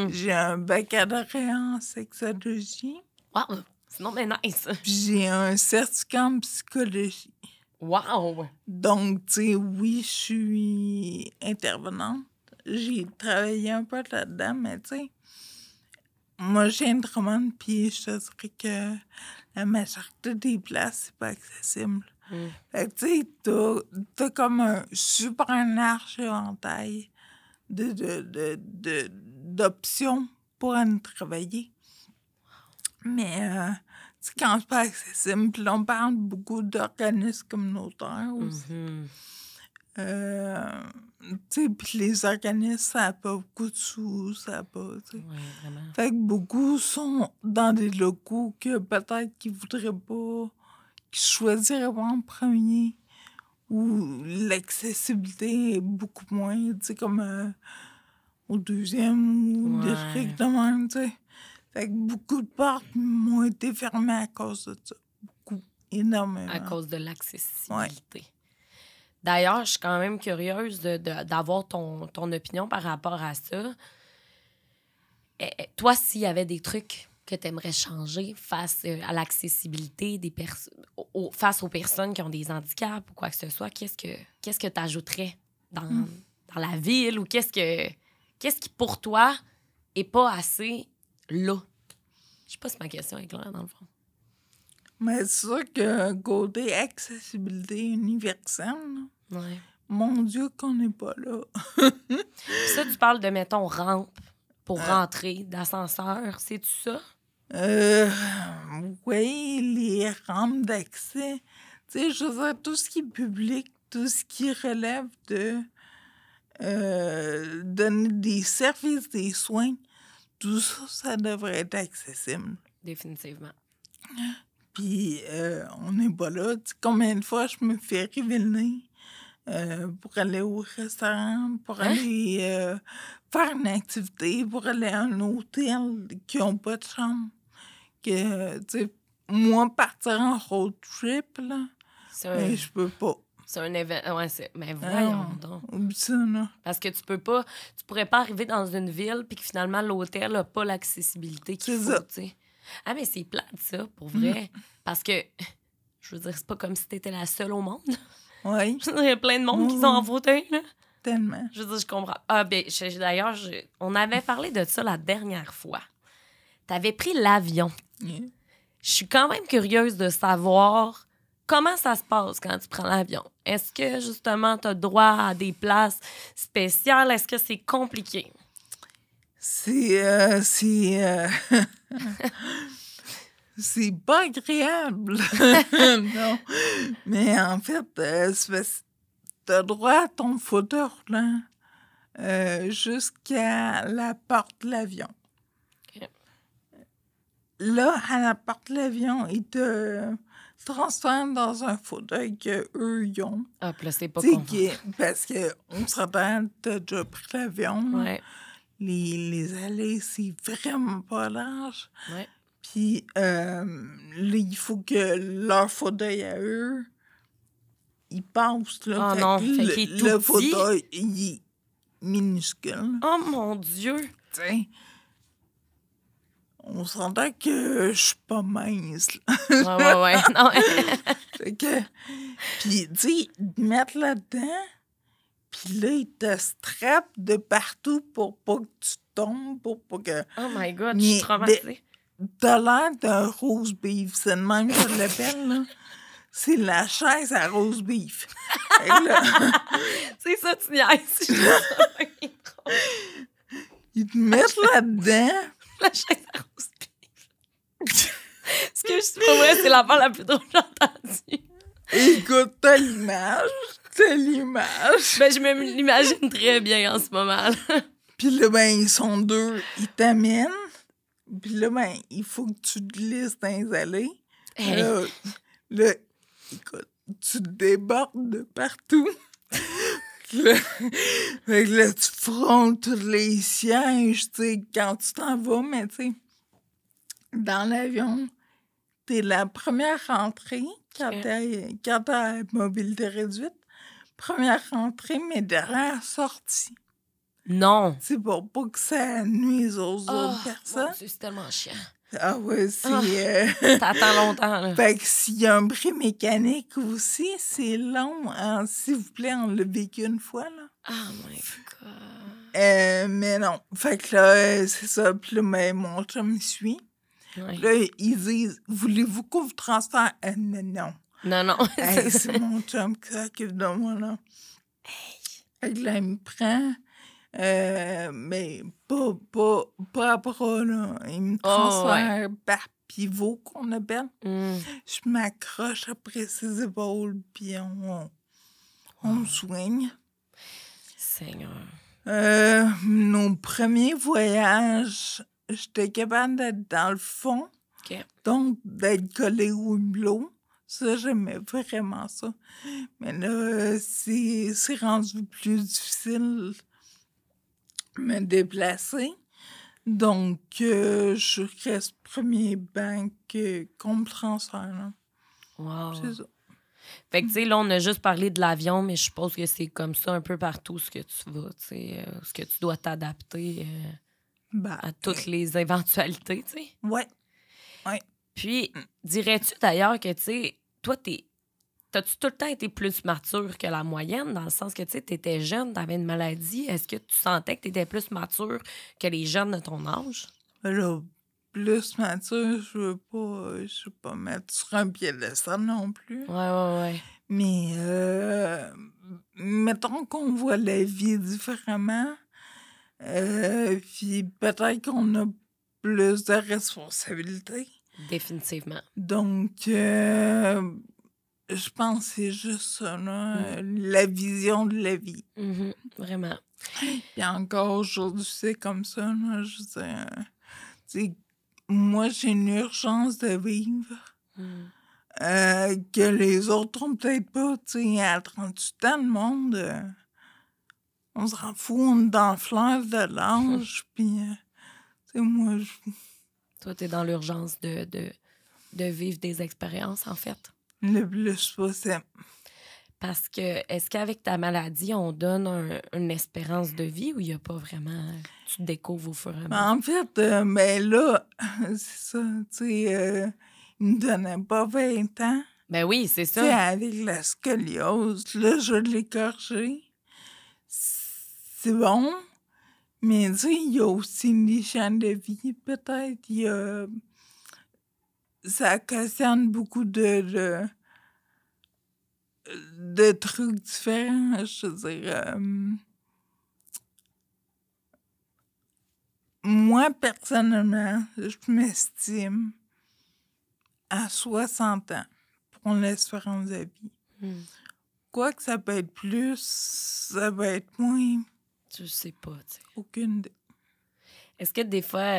J'ai un baccalauréat en sexologie. Wow, sinon, ben nice. Puis j'ai un certificat en psychologie. Wow! Donc, tu sais, oui, je suis intervenante. J'ai travaillé un peu là-dedans, mais tu sais, moi, je viens de Drummond, puis je te dirais que la majorité des places, c'est pas accessible. Fait que, tu sais, t'as comme un super large éventail d'options pour aller travailler. Mais, tu sais, quand c'est pas accessible, puis là, on parle beaucoup d'organismes communautaires aussi. Tu sais, puis les organismes, ça n'a pas beaucoup de sous, ça n'a pas, tu sais. Oui, vraiment. Fait que beaucoup sont dans des locaux que peut-être qu'ils voudraient pas, qu'ils choisiraient pas en premier, où l'accessibilité est beaucoup moins, tu sais, comme au deuxième ou des trucs de même, tu sais. Fait que beaucoup de portes m'ont été fermées à cause de ça. Beaucoup, énormément. À cause de l'accessibilité. D'ailleurs, je suis quand même curieuse d'avoir ton opinion par rapport à ça. Toi, s'il y avait des trucs que tu aimerais changer face à l'accessibilité des face aux personnes qui ont des handicaps ou quoi que ce soit, qu'est-ce que tu ajouterais dans la ville ou qu'est-ce qui, pour toi, est pas assez là? Je sais pas si ma question est claire, dans le fond. Mais c'est sûr que côté accessibilité universelle, Ouais. mon Dieu qu'on n'est pas là. Ça, tu parles de, mettons, rampe pour rentrer, d'ascenseur, c'est-tu ça? Oui, les rampes d'accès. Tu sais, je veux dire, tout ce qui est public, tout ce qui relève de donner des services, des soins, tout ça, ça devrait être accessible. Définitivement. Puis, on n'est pas là. Tu sais, combien de fois je me fais river le nez pour aller au restaurant, pour aller faire une activité, pour aller à un hôtel qui n'a pas de chambre. Que, tu sais, moi, partir en road trip, là, mais je peux pas. C'est un événement. Ouais, mais voyons donc. Oublie ça, là. Parce que tu pourrais pas arriver dans une ville puis que finalement l'hôtel n'a pas l'accessibilité qu'il faut, tu sais. Ah, mais c'est plate, ça, pour vrai. Parce que, je veux dire, c'est pas comme si t'étais la seule au monde. Oui. Il y a plein de monde qui sont en fauteuil, là. Tellement. Je veux dire, je comprends. Ah, ben, d'ailleurs, on avait parlé de ça la dernière fois. T'avais pris l'avion. Yeah. Je suis quand même curieuse de savoir comment ça se passe quand tu prends l'avion. Est-ce que, justement, tu as droit à des places spéciales? Est-ce que c'est compliqué? C'est pas agréable. Non. Mais en fait, t'as droit à ton fauteuil roulant jusqu'à la porte de l'avion. Okay. Là, à la porte de l'avion, ils te transfèrent dans un fauteuil qu'eux, ils ont. Ah, puis là, c'est pas confortable. Parce qu'on s'attend, t'as déjà pris l'avion. Ouais. Les allées, c'est vraiment pas large. Ouais. Puis là, il faut que leur fauteuil à eux, il passe. Là, Oh non, fait qu'il est tout le petit. fauteuil, il est minuscule. Oh mon Dieu! T'sais, on s'entend que je suis pas mince. Là. Ouais. Non. Fait que, puis, tu sais, ils te mettent là-dedans, puis là, ils te strappent de partout pour pas que tu tombes, pour pas que... Oh my God, je suis traumatisée. T'as l'air d'un rose beef, c'est le même que je l'appelle, là. C'est la chaise à rose beef. C'est ça, tu niaises. Ils te mettent là-dedans. La chaise à rose beef. Ce que je suis pas vrai, c'est l'affaire la plus drôle que j'ai entendue. Écoute, t'as l'image. Ben, je me l'imagine très bien en ce moment. Puis là, ben, ils sont deux. Ils t'amènent. Puis là, ben, il faut que tu te glisses dans les allées. Hey. Là, écoute, tu te débordes de partout. Fait que là, tu frôles tous les sièges, tu sais, quand tu t'en vas, mais tu sais, dans l'avion, t'es la première rentrée quand t'as mobilité réduite. Première rentrée, mais dernière sortie. Non. C'est pour pas que ça nuise aux autres personnes. Mon Dieu, c'est tellement chiant. Ah ouais, c'est... T'attends longtemps, là. Fait que s'il y a un bris mécanique aussi, c'est long. S'il vous plaît, on l'a vécu une fois, là. Oh my God. Mais non. Fait que là, c'est ça. Puis là, mon chum me suit. Ouais. Là, ils disent, voulez-vous qu'on vous transfère? Non. Non. Hey, c'est mon chum qui s'occupe de moi, là. Fait que là, il me prend, mais pas à bras, là. Il me transfère par pivot, qu'on appelle. Je m'accroche après ses épaules, puis on me soigne. Seigneur. Nos premiers voyages, j'étais capable d'être dans le fond, donc d'être collée au hublot. Ça, j'aimais vraiment ça. Mais là, c'est rendu plus difficile de me déplacer. Donc, je reste premier banc qu'on me transfère. Là. Wow. C'est ça. Fait que, tu sais, là, on a juste parlé de l'avion, mais je suppose que c'est comme ça un peu partout ce que tu vas, tu sais, ce que tu dois t'adapter à toutes les éventualités, tu sais. Ouais. Puis, dirais-tu d'ailleurs que, tu sais, toi, t'as-tu tout le temps été plus mature que la moyenne, dans le sens que, tu sais, t'étais jeune, t'avais une maladie. Est-ce que tu sentais que t'étais plus mature que les jeunes de ton âge? Là, plus mature, je veux pas mettre sur un piédestal non plus. Ouais. Mais, mettons qu'on voit la vie différemment, puis peut-être qu'on a plus de responsabilités. Définitivement. Donc, je pense que c'est juste ça, là, la vision de la vie. Vraiment. Puis encore aujourd'hui, c'est comme ça, là, je veux dire, tu sais, moi, j'ai une urgence de vivre que les autres ont peut-être pas, tu sais, à 38 ans, le monde, on s'en fout, on est dans le flair de l'âge, puis, tu sais, moi, Toi, t'es dans l'urgence de vivre des expériences, en fait. Le plus possible. Parce que, est-ce qu'avec ta maladie, on donne une espérance de vie ou il n'y a pas vraiment... Tu te découvres au fur et à mesure? En fait, ben là, c'est ça, tu sais, il me donnait pas 20 ans. Ben oui, c'est ça. Tu sais, avec la scoliose, là, je l'ai corrigé. C'est bon, mais tu sais, il y a aussi l'hygiène de vie, peut-être. Il y a... Ça occasionne beaucoup de trucs différents, je veux dire. Moi, personnellement, je m'estime à 60 ans pour l'espérance de vie. Quoi que ça peut être plus, ça peut être moins. Je sais pas, tu sais. Aucune idée. Est-ce que des fois,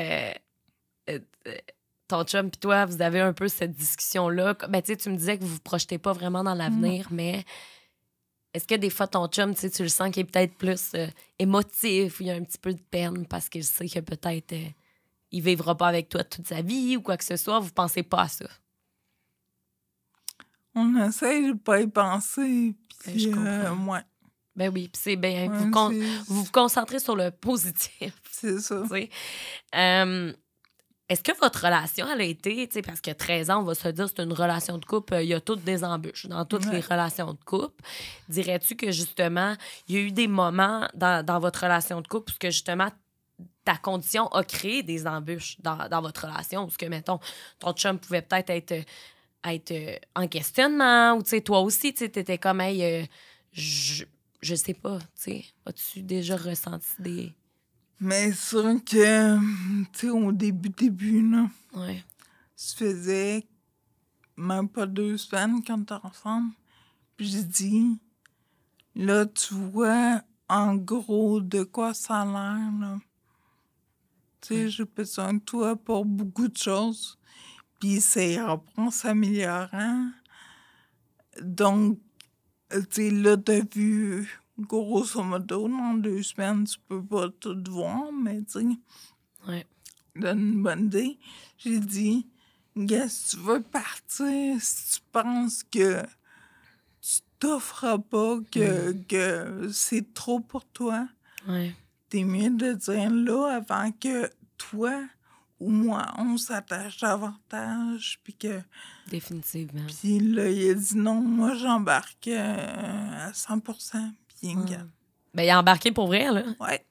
ton chum et toi, vous avez un peu cette discussion-là? Ben, tu sais, tu me disais que vous vous projetez pas vraiment dans l'avenir, mais est-ce que des fois, ton chum, tu le sens qu'il est peut-être plus émotif ou il y a un petit peu de peine parce qu'il sait que peut-être il vivra pas avec toi toute sa vie ou quoi que ce soit? Vous pensez pas à ça? On essaie de pas y penser, puis je comprends. ouais. Ben oui, puis c'est bien. Ouais, vous concentrez sur le positif. C'est ça. Est-ce que votre relation, elle a été, tu sais, parce que 13 ans, on va se dire, c'est une relation de couple, il y a toutes des embûches dans toutes les relations de couple. Dirais-tu que, justement, il y a eu des moments dans votre relation de couple où que, justement, ta condition a créé des embûches dans votre relation? Parce que, mettons, ton chum pouvait peut-être être en questionnement, ou, tu sais, toi aussi, tu sais, t'étais comme, hey, je sais pas, tu sais, as-tu déjà ressenti des... Mais c'est sûr que, tu sais, au début, là, Ouais. ça faisait même pas 2 semaines qu'on était ensemble. Puis j'ai dit, là, tu vois, en gros, de quoi ça a l'air, là. Tu sais, j'ai besoin de toi pour beaucoup de choses. Puis c'est en s'améliorant. Donc, tu sais, là, t'as vu... Grosso modo, dans 2 semaines, tu peux pas tout voir, mais tu sais, donne une bonne idée. J'ai dit, gars, si tu veux partir, si tu penses que tu t'offres pas, que c'est trop pour toi, t'es mieux de dire là avant que toi ou moi, on s'attache davantage, puis que... Définitivement. Puis là, il a dit non, moi, j'embarque à 100%. Ben, il a embarqué pour vrai, là. Ouais.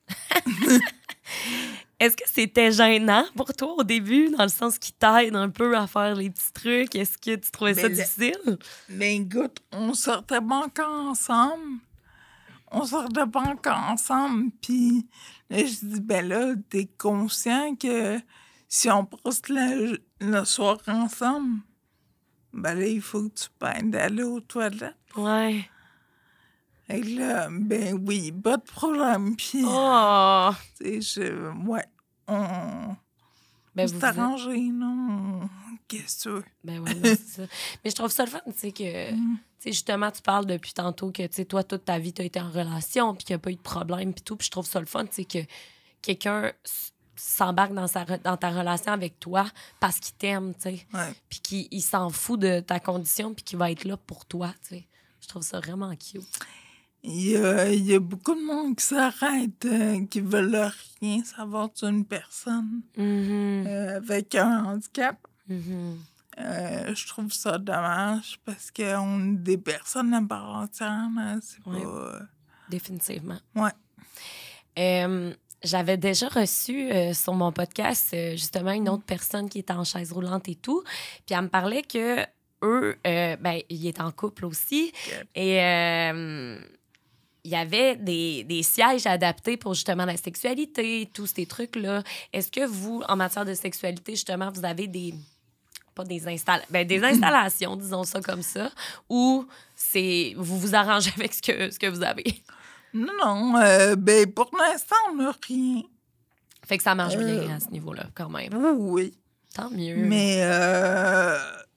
Est-ce que c'était gênant pour toi au début, dans le sens qu'il t'aide un peu à faire les petits trucs? Est-ce que tu trouvais ça difficile? Mais écoute, on sortait pas encore ensemble. Puis là, je dis, ben là, t'es conscient que si on passe le soir ensemble, ben là, il faut que tu prennes d'aller aux toilettes. Ouais. Et là, ben oui, pas de problème. Puis, Oh! tu sais, ouais, on Ben, s'est arrangé, non? Qu'est-ce que tu veux? Ben ouais, non, c'est ça. Mais je trouve ça le fun, tu sais, que... Tu sais, justement, tu parles depuis tantôt que, tu sais, toi, toute ta vie, tu as été en relation, puis qu'il n'y a pas eu de problème, puis tout. Puis je trouve ça le fun, tu sais, que quelqu'un s'embarque dans ta relation avec toi parce qu'il t'aime, tu sais. Ouais. Puis qu'il s'en fout de ta condition, puis qu'il va être là pour toi, tu sais. Je trouve ça vraiment cute. Il y a beaucoup de monde qui s'arrête, qui veulent rien savoir d'une personne avec un handicap. Je trouve ça dommage parce qu'on est des personnes à part entière. C'est pas... Définitivement. Ouais. J'avais déjà reçu sur mon podcast justement une autre personne qui était en chaise roulante et tout. Puis elle me parlait que eux, ben, ils étaient en couple aussi. Okay. Et il y avait des sièges adaptés pour justement la sexualité, tous ces trucs-là. Est-ce que vous, en matière de sexualité, justement, vous avez des installations, disons ça comme ça, ou vous vous arrangez avec ce que vous avez? Non, ben pour l'instant, on n'a rien. Fait que ça marche bien à ce niveau-là, quand même. Oui. Tant mieux. Mais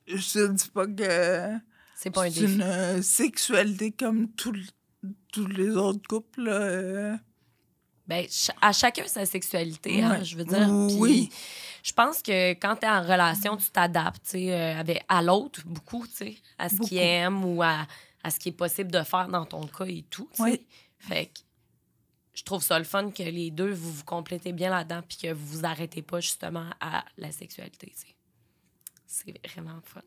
je ne dis pas que c'est pas une sexualité comme tous les autres couples. Ben, à chacun sa sexualité, hein, je veux dire. Oui. Puis, je pense que quand tu es en relation, tu t'adaptes à l'autre beaucoup, à ce qu'il aime ou à ce qui est possible de faire dans ton cas et tout. Oui. Fait que je trouve ça le fun que les deux, vous vous complétez bien là-dedans puis que vous vous arrêtez pas justement à la sexualité. T'sais. C'est vraiment fun.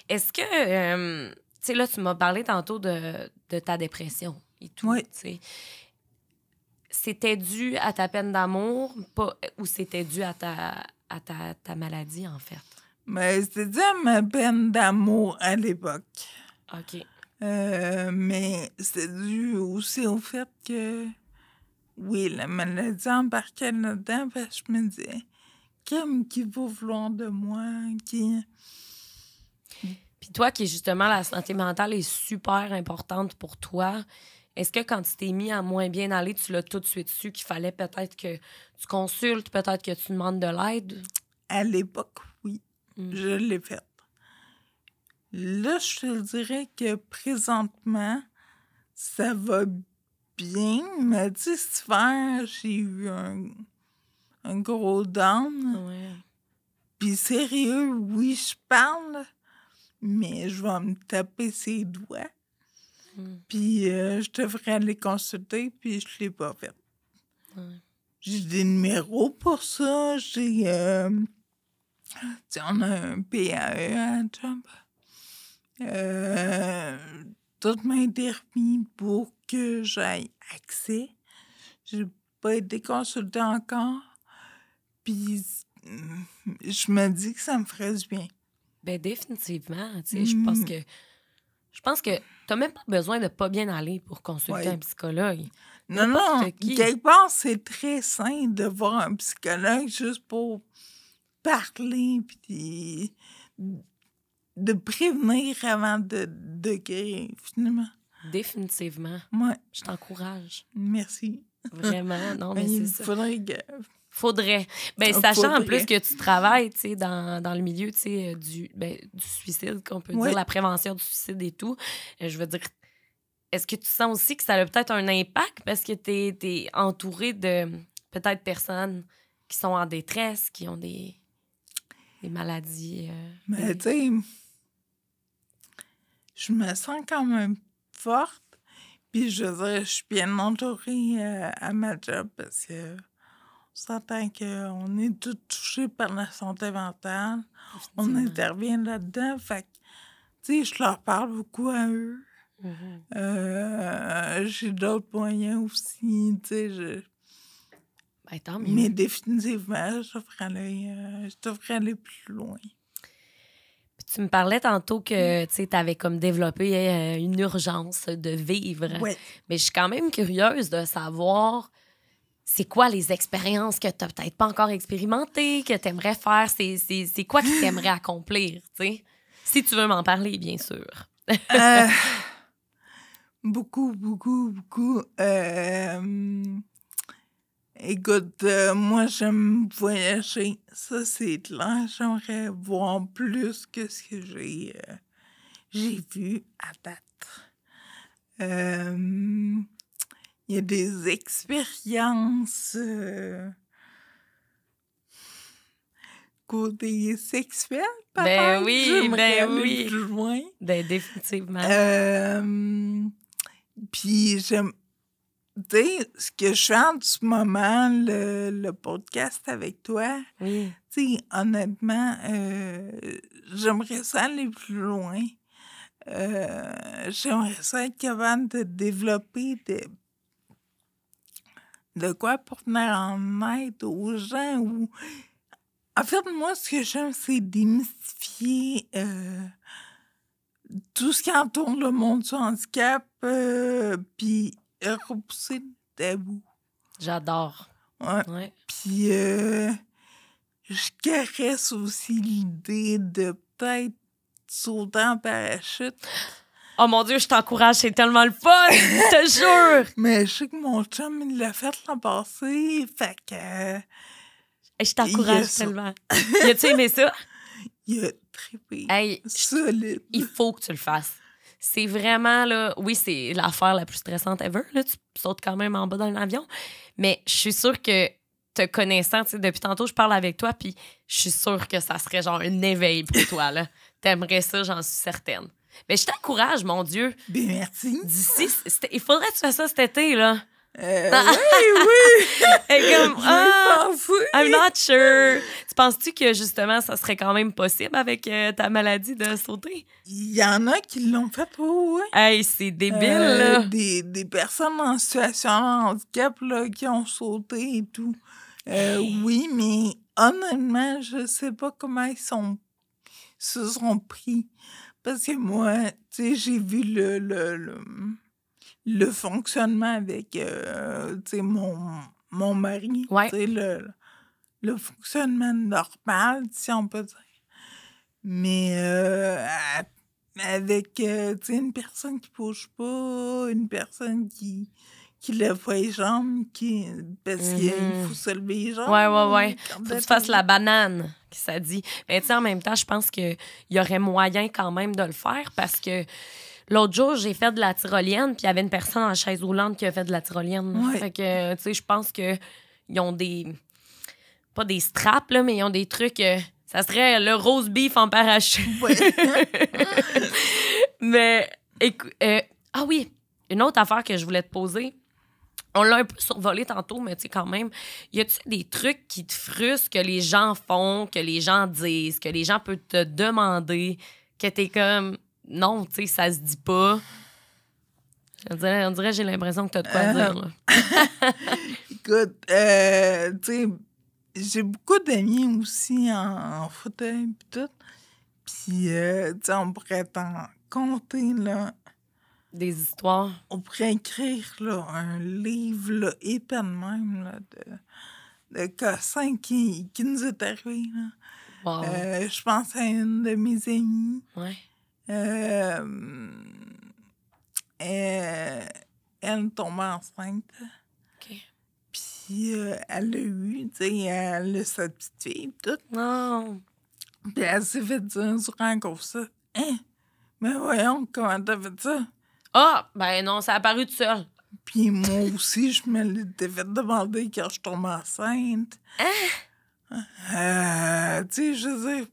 Est-ce que, tu sais, là, tu m'as parlé tantôt de ta dépression et tout. Oui. T'sais. C'était dû à ta peine d'amour ou c'était dû à ta maladie, en fait? Mais c'était dû à ma peine d'amour à l'époque. OK. Mais c'était dû aussi au fait que, oui, la maladie embarquait là-dedans, parce que je me disais, qui va vouloir de moi, qui... Puis toi, qui justement, la santé mentale est super importante pour toi, est-ce que quand tu t'es mis à moins bien aller, tu l'as tout de suite su qu'il fallait peut-être que tu consultes, peut-être que tu demandes de l'aide? À l'époque, oui. Je l'ai fait. Là, je te dirais que présentement, ça va bien, mais tu sais, cet hiver, j'ai eu un gros down. Ouais. Puis sérieux, oui, je parle, mais je vais me taper ses doigts. Puis je devrais aller consulter, puis je l'ai pas fait. J'ai des numéros pour ça. J'ai... on a un PAE à job. Tout m'a été remis pour que j'aille accès. J'ai pas été consultée encore. Puis je me dis que ça me ferait du bien. Ben définitivement. Tu sais, je pense que t'as même pas besoin de pas bien aller pour consulter un psychologue. Non, quelque part, c'est très sain de voir un psychologue juste pour parler puis de prévenir avant de guérir, finalement. Définitivement. Ouais. Je t'encourage. Merci. Vraiment, non, mais c'est ça. Faudrait. Ben, sachant en plus que tu travailles, tu sais, dans le milieu, tu sais, du suicide, qu'on peut dire, la prévention du suicide et tout, je veux dire, est-ce que tu sens aussi que ça a peut-être un impact parce que t'es entouré de peut-être personnes qui sont en détresse, qui ont des maladies? Mais tu sais, je me sens quand même forte. Puis je veux dire, je suis bien entourée à ma job parce que on s'entend qu'on est tous touchés par la santé mentale. On intervient là-dedans. Fait que, tu sais, je leur parle beaucoup à eux. J'ai d'autres moyens aussi, tu sais. Ben, tant mieux. Mais définitivement, je devrais aller plus loin. Puis tu me parlais tantôt que tu avais comme développé une urgence de vivre. Ouais. Mais je suis quand même curieuse de savoir c'est quoi les expériences que tu n'as peut-être pas encore expérimentées, que tu aimerais faire. C'est quoi que tu aimerais accomplir, tu sais? Si tu veux m'en parler, bien sûr. Beaucoup, beaucoup, beaucoup. Écoute, moi, j'aime voyager. Ça, c'est clair. J'aimerais voir plus que ce que j'ai vu à date. Il y a des expériences côté sexuel, peut-être. Ben oui, J'aimerais ben aller oui. plus loin. Ben définitivement. Puis j'aime... Tu sais, ce que je fais en ce moment, le podcast avec toi, Oui. tu sais, honnêtement, j'aimerais ça aller plus loin. J'aimerais ça être capable de développer de quoi pour venir en aide aux gens. Ou... En fait, moi, ce que j'aime, c'est démystifier tout ce qui entoure le monde du handicap, puis repousser le tabou. J'adore. Ouais. Ouais. Puis, je caresse aussi l'idée de peut-être sauter en parachute. Oh mon Dieu, je t'encourage, c'est tellement le fun, je te jure! Mais je sais que mon chum, il l'a fait l'an passé, fait que... Je t'encourage tellement. Y-tu aimé ça? Il a trippé. Hey, solide. Il faut que tu le fasses. C'est vraiment, là... Oui, c'est l'affaire la plus stressante ever, là. Tu sautes quand même en bas d'un avion. Mais je suis sûre que, te connaissant, tu sais, depuis tantôt, je parle avec toi, puis je suis sûre que ça serait genre un éveil pour toi, là. T'aimerais ça, j'en suis certaine. Mais je t'encourage, mon Dieu. Bien, merci. D'ici, il faudrait que tu fasses ça cet été, là. Oui. Et comme, pensé. I'm not sure. Tu penses-tu que, justement, ça serait quand même possible avec ta maladie de sauter? Il y en a qui l'ont fait, oui. Hey, c'est débile, là. Des personnes en situation de handicap, là, qui ont sauté et tout. Oui, mais honnêtement, je sais pas comment ils se sont pris. Parce que moi, tu sais, j'ai vu le fonctionnement avec, tu sais, mon mari. Ouais. Tu sais, le fonctionnement normal, si on peut dire. Mais avec, tu sais, une personne qui bouge pas, une personne qui lève pas les jambes, parce qu'il faut se lever les jambes. Ouais. Faut que tu fasses la banane, que ça dit. Mais tu sais, en même temps, je pense qu'il y aurait moyen quand même de le faire parce que l'autre jour, j'ai fait de la tyrolienne, puis il y avait une personne en chaise roulante qui a fait de la tyrolienne. Ouais. Fait que, tu sais, je pense qu'ils ont des... Pas des straps, là, mais ils ont des trucs... ça serait le rose beef en parachute. Ouais. Mais, écoute... ah oui, une autre affaire que je voulais te poser... On l'a un peu survolé tantôt, mais tu sais, quand même, y a-tu des trucs qui te frustrent que les gens font, que les gens disent, que les gens peuvent te demander, que t'es comme, non, tu sais, ça se dit pas? On dirait que j'ai l'impression que t'as de quoi dire, là. Écoute, tu sais, j'ai beaucoup d'amis aussi en fauteuil pis tout. Puis, tu sais, on pourrait t'en compter, là. Des histoires. On pourrait écrire, là, un livre, là, épais de même, là, de cassin qui nous est arrivé, là. Wow. Je pense à une de mes amies. Ouais. Elle tombe enceinte. OK. Puis elle l'a eu, tu sais, elle a sa petite fille, tout. Non. Puis elle s'est fait dire durant qu'on ça. Hein? Mais voyons, comment t'as fait ça? Ah, ben non, ça a apparu tout seul. Puis moi aussi, je me l'étais fait demander quand je tombe enceinte. Hein? Tu sais, je veux dire,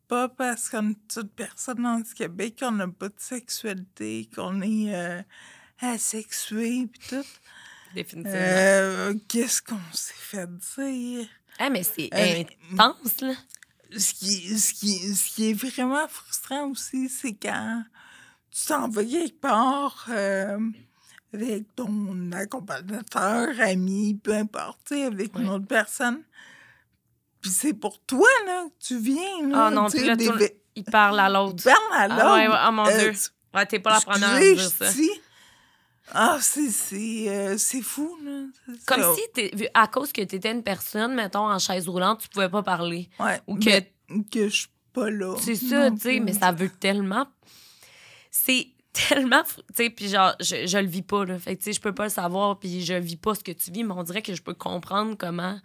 pas parce qu'on est toute personne handicapée qu'on n'a pas de sexualité, qu'on est asexué, puis tout. Définitivement. Qu'est-ce qu'on s'est fait dire? Ah, mais c'est intense, là. Ce qui est vraiment frustrant aussi, c'est quand tu t'en vas quelque part avec ton accompagnateur, ami, peu importe, tu sais, avec une autre personne. Puis c'est pour toi, là, que tu viens, là. Ah non, puis là, il parle à l'autre. Il parle à l'autre. Ah ouais, oh mon Dieu. Ouais, t'es pas la première à dire ça. C'est fou, là. Comme si, à cause que t'étais une personne, mettons, en chaise roulante, tu pouvais pas parler. Ouais, ou que je suis pas là. C'est ça, tu sais, mais ça veut tellement... C'est tellement... Tu sais, puis genre, je le vis pas, là. Fait que, tu sais, je peux pas le savoir, puis je vis pas ce que tu vis, mais on dirait que je peux comprendre comment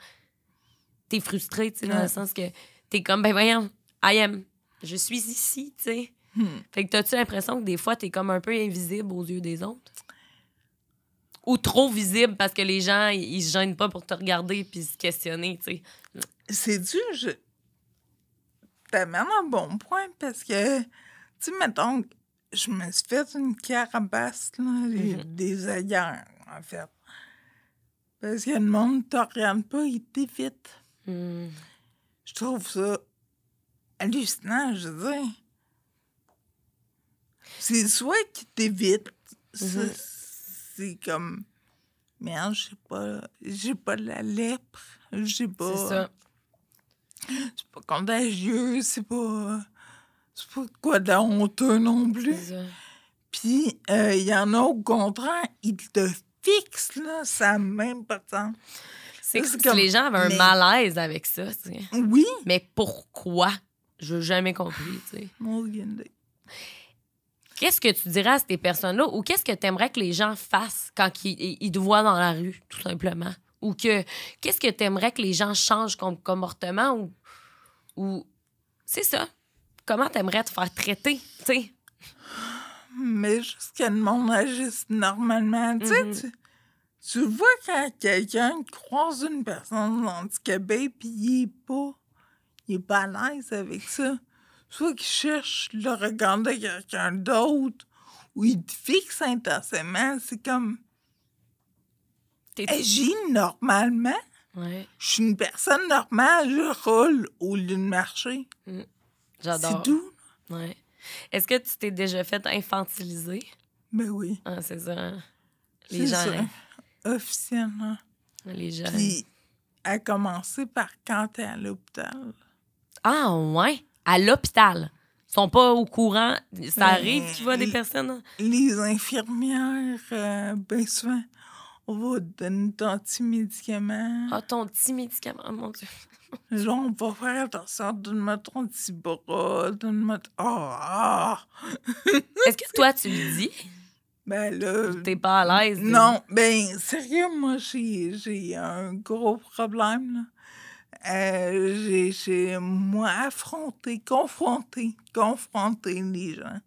t'es frustrée, tu sais, dans le sens que t'es comme, ben voyons, je suis ici, tu sais. Fait que t'as-tu l'impression que des fois, t'es comme un peu invisible aux yeux des autres? Ou trop visible parce que les gens, ils se gênent pas pour te regarder puis se questionner, tu sais. C'est-tu... T'amènes un bon point parce que, tu sais, mettons, je me suis fait une carapace, là, des ailleurs, en fait. Parce que le monde ne te regarde pas, il t'évite. Je trouve ça hallucinant, je veux dire. C'est soit qu'il t'évite, c'est comme, merde, j'ai pas la lèpre, j'ai pas... C'est ça. C'est pas contagieux, c'est pas quoi de honteux non plus. Puis, il y en a au contraire, ils te fixent, là, ça n'a même pas de sens. C'est comme si les gens avaient un malaise avec ça, tu sais. Oui. Mais pourquoi? Je n'ai jamais compris, tu sais. Qu'est-ce que tu dirais à ces personnes-là ou qu'est-ce que tu aimerais que les gens fassent quand ils te voient dans la rue, tout simplement? Ou qu'est-ce que tu aimerais que les gens changent comme comportement ou c'est ça. Comment tu aimerais te faire traiter, tu sais? Mais juste que le monde agisse normalement. Tu sais, tu vois quand quelqu'un croise une personne handicapée puis il est pas à l'aise avec ça. Soit qu'il cherche le regard de quelqu'un d'autre ou il te fixe intensément. C'est comme... Agis normalement. Ouais. Je suis une personne normale, je roule au lieu de marcher. J'adore. C'est tout. Ouais. Est-ce que tu t'es déjà fait infantiliser? Ben oui. Ah, c'est ça. Les gens. Ça. Officiellement. Les gens. Puis, à commencer par quand t'es à l'hôpital. Ah, ouais. À l'hôpital. Ils sont pas au courant. Ça arrive qu'il y a des personnes. Les infirmières, bien souvent, on va te donner ton petit médicament. Ah, ton petit médicament, oh, mon Dieu. Genre, on va faire attention, donne-moi ton petit bras, donne-moi... Est-ce que toi, tu le dis? Ben là... T'es pas à l'aise? Non, ben sérieux, moi, j'ai un gros problème, là. J'ai moi, confronter les gens.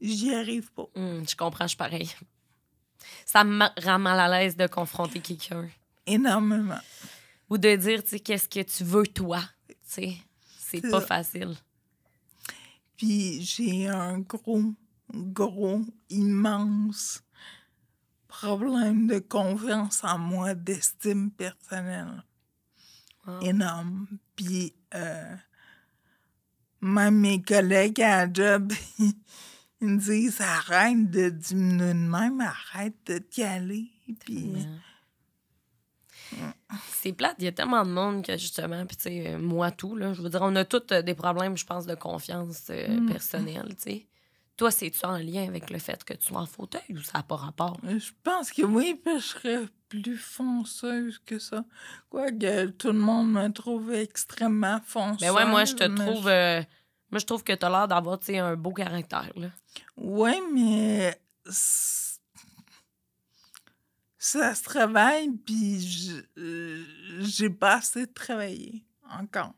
J'y arrive pas. Je comprends, je suis pareil. Ça me rend mal à l'aise de confronter quelqu'un. Énormément. Ou de dire, tu sais, qu'est-ce que tu veux, toi. Tu sais, c'est pas facile. Puis j'ai un gros, immense problème de confiance en moi, d'estime personnelle. Wow. Énorme. Puis même mes collègues à la job, ils me disent « Arrête de diminuer de même, arrête de t'y aller. » Puis... C'est plate, il y a tellement de monde que justement, puis tu sais, moi tout, là, je veux dire, on a tous des problèmes, je pense, de confiance personnelle, tu sais. Toi, c'est-tu en lien avec le fait que tu sois en fauteuil ou ça n'a pas rapport? Je pense que oui, parce que je serais plus fonceuse que ça. Quoique tout le monde me trouve extrêmement fonceuse. Mais ouais, moi, je trouve... moi, je trouve que tu as l'air d'avoir, tu sais, un beau caractère, là. Oui, mais... Ça se travaille, puis j'ai pas assez travaillé encore.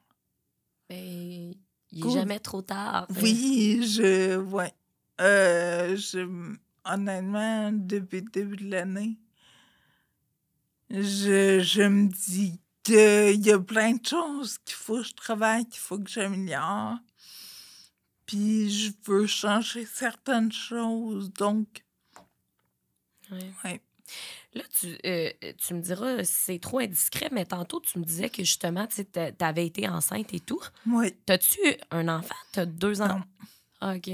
Mais il est jamais trop tard. Oui, ouais. Honnêtement, depuis le début de l'année, je me dis qu'il y a plein de choses qu'il faut que je travaille, qu'il faut que j'améliore. Puis je veux changer certaines choses, donc... Oui. Ouais. Là, tu me diras, c'est trop indiscret, mais tantôt, tu me disais que justement, tu avais été enceinte et tout. Oui. T'as-tu un enfant? T'as 2 ans? Non. Ah, OK.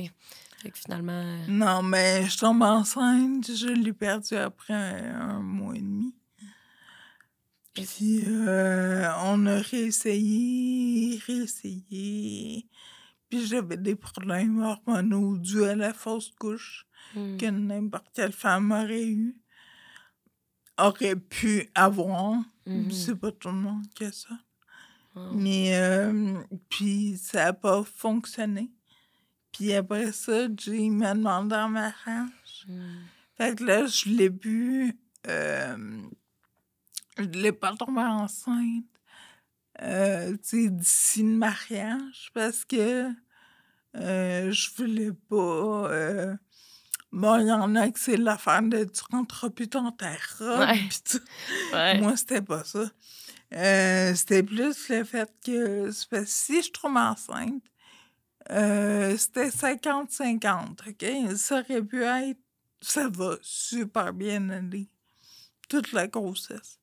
Fait que finalement... Non, mais je tombe enceinte. Je l'ai perdu après un mois et demi. Puis, on a réessayé. Puis, j'avais des problèmes hormonaux dus à la fausse couche que n'importe quelle femme aurait pu avoir. C'est pas tout le monde qui a ça. Mais, puis, ça n'a pas fonctionné. Puis après ça, Jay m'a demandé en mariage. Fait que là, je l'ai bu. Je l'ai pas tombée enceinte. D'ici le mariage, parce que je voulais pas... Bon, il y en a que c'est l'affaire de tu rentres plus dans ta robe. Pis tout. Moi, c'était pas ça. C'était plus le fait que si je tombe enceinte, c'était 50-50, OK? Ça aurait pu être... Ça va super bien aller, toute la grossesse.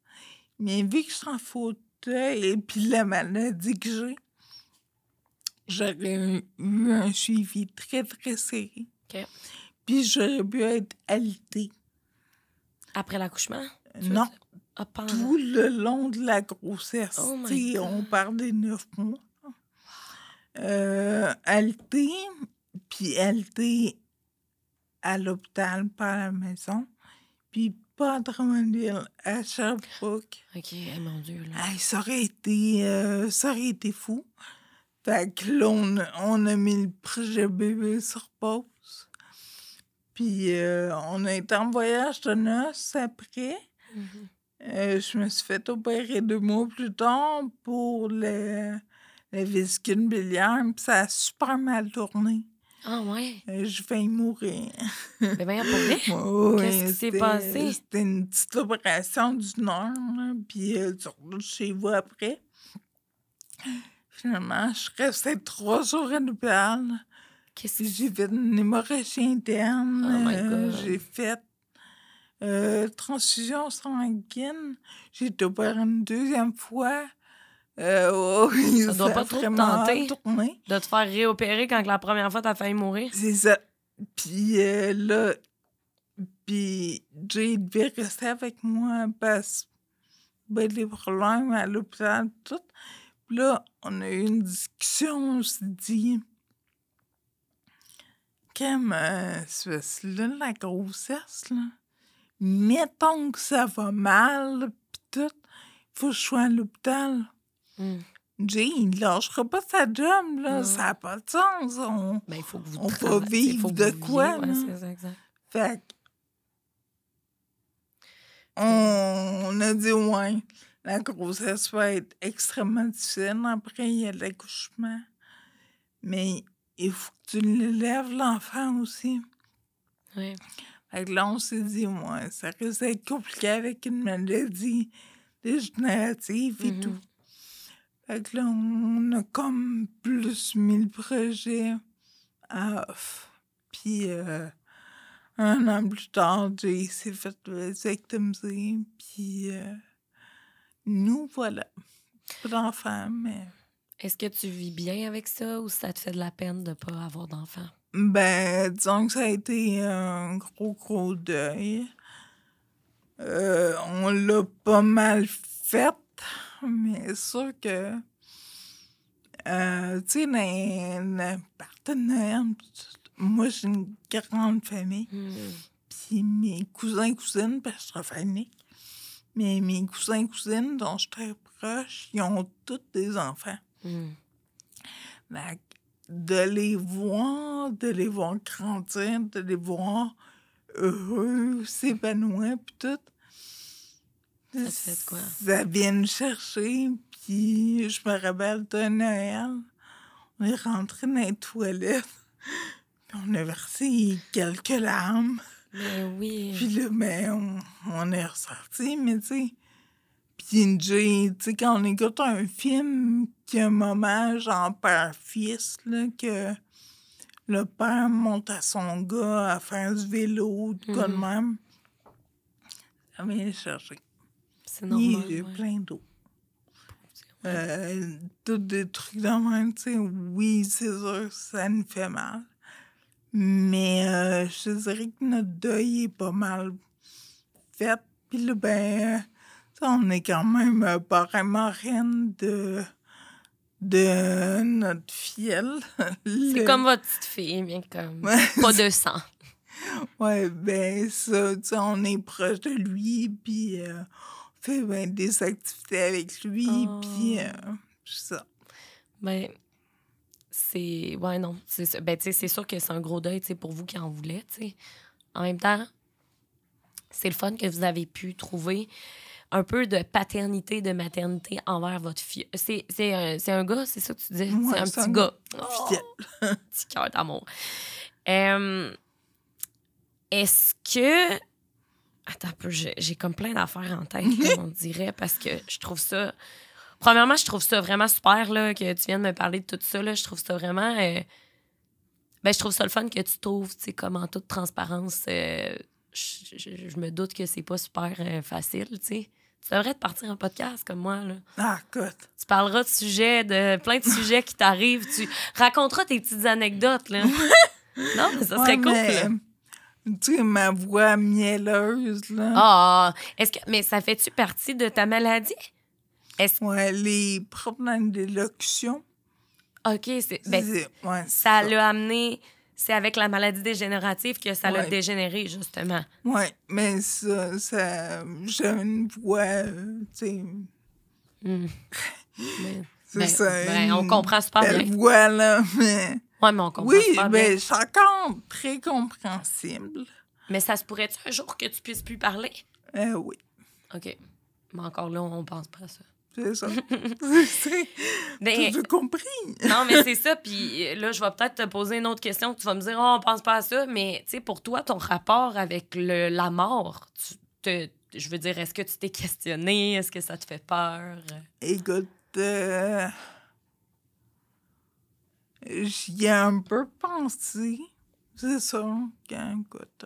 Mais vu que je suis en fauteuil et puis la maladie que j'aurais eu un suivi très, très serré. OK. Puis j'aurais pu être alitée. Après l'accouchement? Non. Tout le long de la grossesse. Oh my God. On parle des 9 mois. Alitée, puis alitée à l'hôpital, pas à la maison. Puis pas à Drummondville, à Sherbrooke. OK, mon Dieu. Là. Hey, ça aurait été fou. Fait que là, on a mis le projet bébé sur pause. Puis on a été en voyage de noces après. Je me suis fait opérer 2 mois plus tard pour la vésicule biliaire. Puis ça a super mal tourné. Ah ouais? Je vais mourir. Mais bien, pour vrai? Qu'est-ce qui s'est passé? C'était une petite opération d'une heure, là, puis tu retournes chez vous après. Finalement, je restais 3 jours à l'hôpital. J'ai fait une hémorragie interne. Oh my God. J'ai fait transfusion sanguine. J'ai été opérée une 2e fois. Ça doit pas trop te tenter tourné. de te faire réopérer quand la première fois t'as failli mourir. C'est ça. Puis là, Jay devait rester avec moi parce que des problèmes à l'hôpital, tout. Puis là, on a eu une discussion, on s'est dit, comme c'est là, la grossesse, là, mettons que ça va mal, pis tout, faut que je sois à l'hôpital. Jay, il lâchera pas sa job, là, ça n'a pas de sens. Il faut que vous on va vivre de quoi, là? C'est ça, exact. Fait on a dit, ouais, la grossesse va être extrêmement difficile. Après, il y a l'accouchement. Mais il faut que tu l'élèves, l'enfant aussi. Oui. Fait que là, on s'est dit, ouais, ça risque d'être compliqué avec une maladie dégénérative et tout. Fait que là, on a comme plus mis le projet à off. Puis, 1 an plus tard, Jay s'est fait vasectomiser. Puis, nous, voilà. Pas d'enfant, mais... Est-ce que tu vis bien avec ça ou ça te fait de la peine de ne pas avoir d'enfant? Ben, disons que ça a été un gros deuil. On l'a pas mal fait, mais c'est sûr que, tu sais, dans les partenaires, moi, j'ai une grande famille. Puis mes cousins-cousines, parce que je travaille unique, mais mes cousins-cousines dont je suis très proche, ils ont tous des enfants. De les voir grandir, de les voir heureux, s'épanouir, puis tout. Ça te fait quoi? Ça vient me chercher, puis je me rappelle de Noël. On est rentré dans les toilettes, puis on a versé quelques larmes. Mais oui. Puis là, on est ressorti, mais tu sais... Puis Jay, tu sais, quand on écoute un film qui a un moment genre père-fils, là, que le père monte à son gars à faire du vélo, de quoi de même, ça vient le chercher. C'est normal, Il y a plein d'eau. Tous des trucs de même, tu sais, oui, c'est sûr, ça nous fait mal. Mais je dirais que notre deuil est pas mal fait. Puis là, on est quand même parrain marraine de notre filleule. C'est comme votre petite fille, mais comme pas de sang. Ouais, ça, on est proche de lui, puis on fait des activités avec lui, puis ça. Ben, c'est... Ouais, non, c'est ça. Ben, tu sais, c'est sûr que c'est un gros deuil, tu sais, pour vous qui en voulez, tu sais. En même temps, c'est le fun que vous avez pu trouver un peu de paternité, de maternité envers votre fille. C'est un gars, c'est ça que tu dis? Ouais, c'est un petit gars. Fidèle. Petit cœur d'amour. Est-ce que... Attends un peu, j'ai comme plein d'affaires en tête, là, on dirait, parce que je trouve ça... Premièrement, je trouve ça vraiment super là, que tu viennes me parler de tout ça. Là. Je trouve ça vraiment... je trouve ça le fun que tu trouves, tu sais, comme en toute transparence. Je me doute que c'est pas super facile, tu sais. Tu devrais te partir un podcast comme moi, là. Ah, écoute. Tu parleras de plein de sujets qui t'arrivent. Tu raconteras tes petites anecdotes, là. Non, mais ça serait cool, là. Tu sais, ma voix mielleuse, là. Ah, mais ça fait-tu partie de ta maladie? Ouais, les problèmes d'élocution. OK, ouais, ça l'a amené... C'est avec la maladie dégénérative que ça l'a dégénéré, justement. Oui, mais ça j'ai une voix, tu sais... C'est ça. On comprend super bien. Belle voix, là, mais... Oui, mais on comprend super bien. Oui, c'est encore très compréhensible. Mais ça se pourrait-tu un jour que tu puisses plus parler? Oui. OK. Mais encore là, on pense pas à ça. C'est ça. Ben, tu as compris. Non, mais c'est ça. Puis là, je vais peut-être te poser une autre question. Tu vas me dire, on pense pas à ça. Mais tu sais, pour toi, ton rapport avec la mort, je veux dire, est-ce que tu t'es questionné? Est-ce que ça te fait peur? Écoute, j'y ai un peu pensé. C'est ça. Écoute.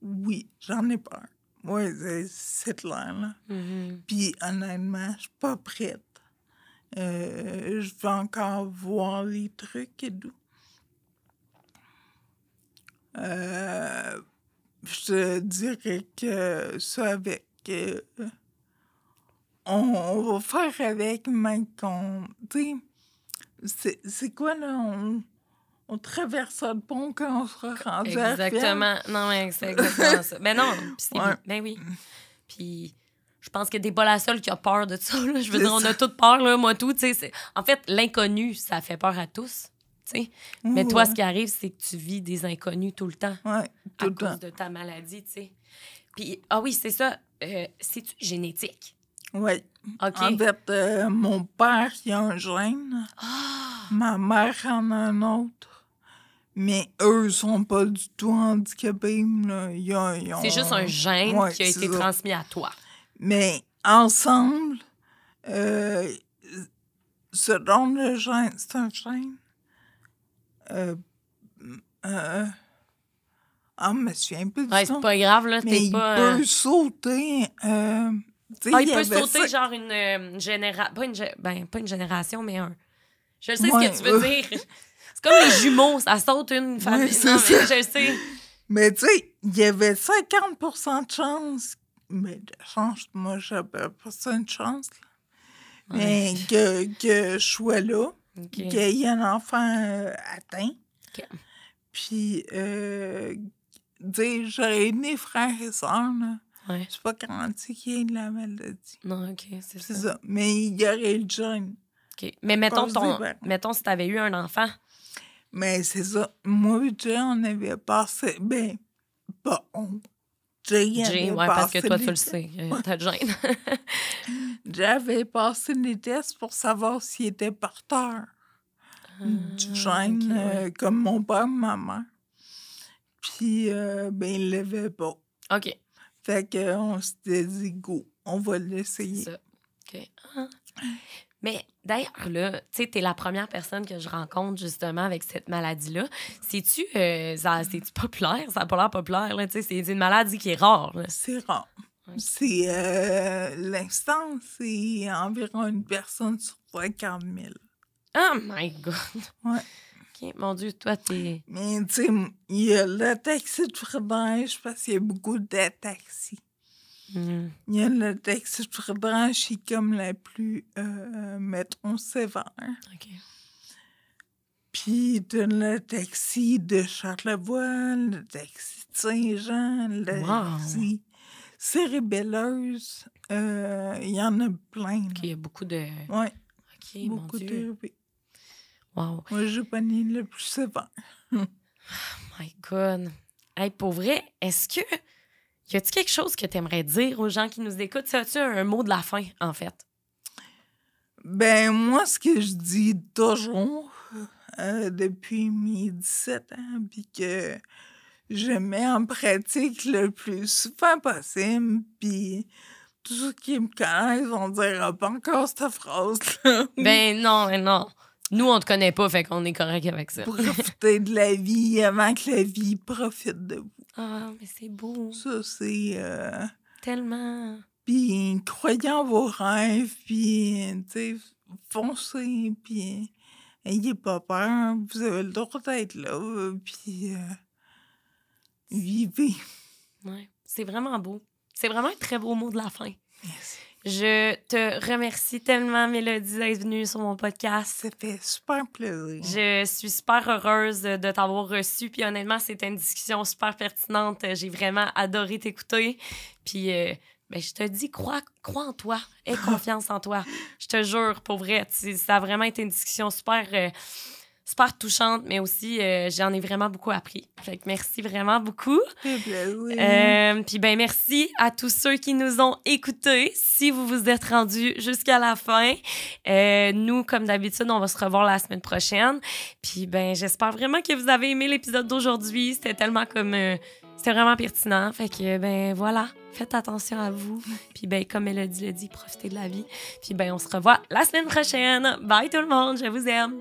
Oui, j'en ai peur. Oui, c'est clair, là. Mm-hmm. Puis, honnêtement, je suis pas prête. Je vais encore voir les trucs et tout. Je te dirais que ça avec... on va faire avec, mais qu'on... Tu sais, c'est quoi, là? On traverse le pont quand on sera rendu à la Exactement. Non, mais c'est exactement ça. Ben non, ouais. Ben oui. Puis je pense que t'es pas la seule qui a peur de ça. Là. Je veux dire, on a toutes peur, là, moi tout. En fait, l'inconnu, ça fait peur à tous. T'sais. Mais toi, ce qui arrive, c'est que tu vis des inconnus tout le temps. Ouais, tout le temps. À cause de ta maladie, tu sais. Puis, oui, c'est ça. C'est-tu génétique? Oui. OK. En fait, mon père, il a un gène. Ma mère en a un autre. Mais eux sont pas du tout handicapés. Là. C'est juste un gène qui a été transmis à toi. Mais ensemble, ce don de gène, c'est un gène. Je me souviens un peu du c'est pas grave, là. Mais il peut sauter. il peut sauter genre une génération. Pas une génération, mais un. Je sais ce que tu veux dire. C'est comme les jumeaux, ça saute une famille. Ouais, non, mais je sais. Mais tu sais, il y avait 50% de chance. Mais de chance, moi, j'avais pas ça une chance. Là. Mais que je sois là, qu'il y ait un enfant atteint. Okay. Puis, j'aurais des frères et sœurs, là. Ouais. C'est pas garanti qu'il y ait de la maladie. Non, OK, c'est ça. Mais il y aurait le gène. OK. Mais mettons si t'avais eu un enfant. Mais c'est ça. Moi et Jay, on avait passé... pas on. Jay, parce que toi, tu le sais. T'as le gène. J'avais passé des tests pour savoir s'il était porteur du gène, comme mon père et ma mère. Puis, il l'avait pas. OK. Fait qu'on s'était dit, go, on va l'essayer. C'est ça. OK. Mais d'ailleurs, là, tu sais, t'es la première personne que je rencontre, justement, avec cette maladie-là. C'est-tu populaire? Ça n'a pas l'air populaire, là, tu sais. C'est une maladie qui est rare, là. C'est rare. C'est l'instant, c'est environ une personne sur 50 000. Oh my God! Ouais. OK, mon Dieu, toi, t'es... Mais tu sais, il y a le taxi de fromage parce qu'il y a beaucoup de taxis. Il y a le taxi de fromage qui est comme la plus, mettons, sévère. OK. Puis t'as le taxi de Charlevoix, le taxi de Saint-Jean, le taxi Cérébelleuse. Il y en a plein. OK, il y a beaucoup de... Oui, OK, beaucoup mon Dieu. de... Oui. Wow. Moi, j'ai pas né le plus sévère. Oh my God. Hey, pour vrai, est-ce que... Y a-tu quelque chose que tu aimerais dire aux gens qui nous écoutent? As-tu un mot de la fin, en fait? Ben, moi, ce que je dis toujours depuis mes 17 ans, puis que je mets en pratique le plus souvent possible, puis tous ceux qui me connaissent vont dire « Ah, pas encore cette phrase-là! » Ben non. Nous, on te connaît pas, fait qu'on est correct avec ça. Profitez de la vie avant que la vie profite de vous. Ah, mais c'est beau. Ça, c'est... Tellement. Puis croyez en vos rêves, puis, tu sais, foncez, puis ayez pas peur. Vous avez le droit d'être là, puis vivez. Ouais, c'est vraiment beau. C'est vraiment un très beau mot de la fin. Merci. Je te remercie tellement, Mélodie, d'être venue sur mon podcast. Ça fait super plaisir. Je suis super heureuse de t'avoir reçu. Puis honnêtement, c'était une discussion super pertinente. J'ai vraiment adoré t'écouter. Puis ben, je te dis, crois en toi. Aie confiance en toi. Je te jure, pour vrai. Ça a vraiment été une discussion super touchante, mais aussi, j'en ai vraiment beaucoup appris. Fait que merci vraiment beaucoup. Ça fait plaisir. Puis ben merci à tous ceux qui nous ont écoutés. Si vous vous êtes rendus jusqu'à la fin, nous, comme d'habitude, on va se revoir la semaine prochaine. Puis ben j'espère vraiment que vous avez aimé l'épisode d'aujourd'hui. C'était tellement comme... c'était vraiment pertinent. Fait que ben voilà, faites attention à vous. Puis ben comme Mélodie l'a dit, profitez de la vie. Puis ben on se revoit la semaine prochaine. Bye tout le monde, je vous aime.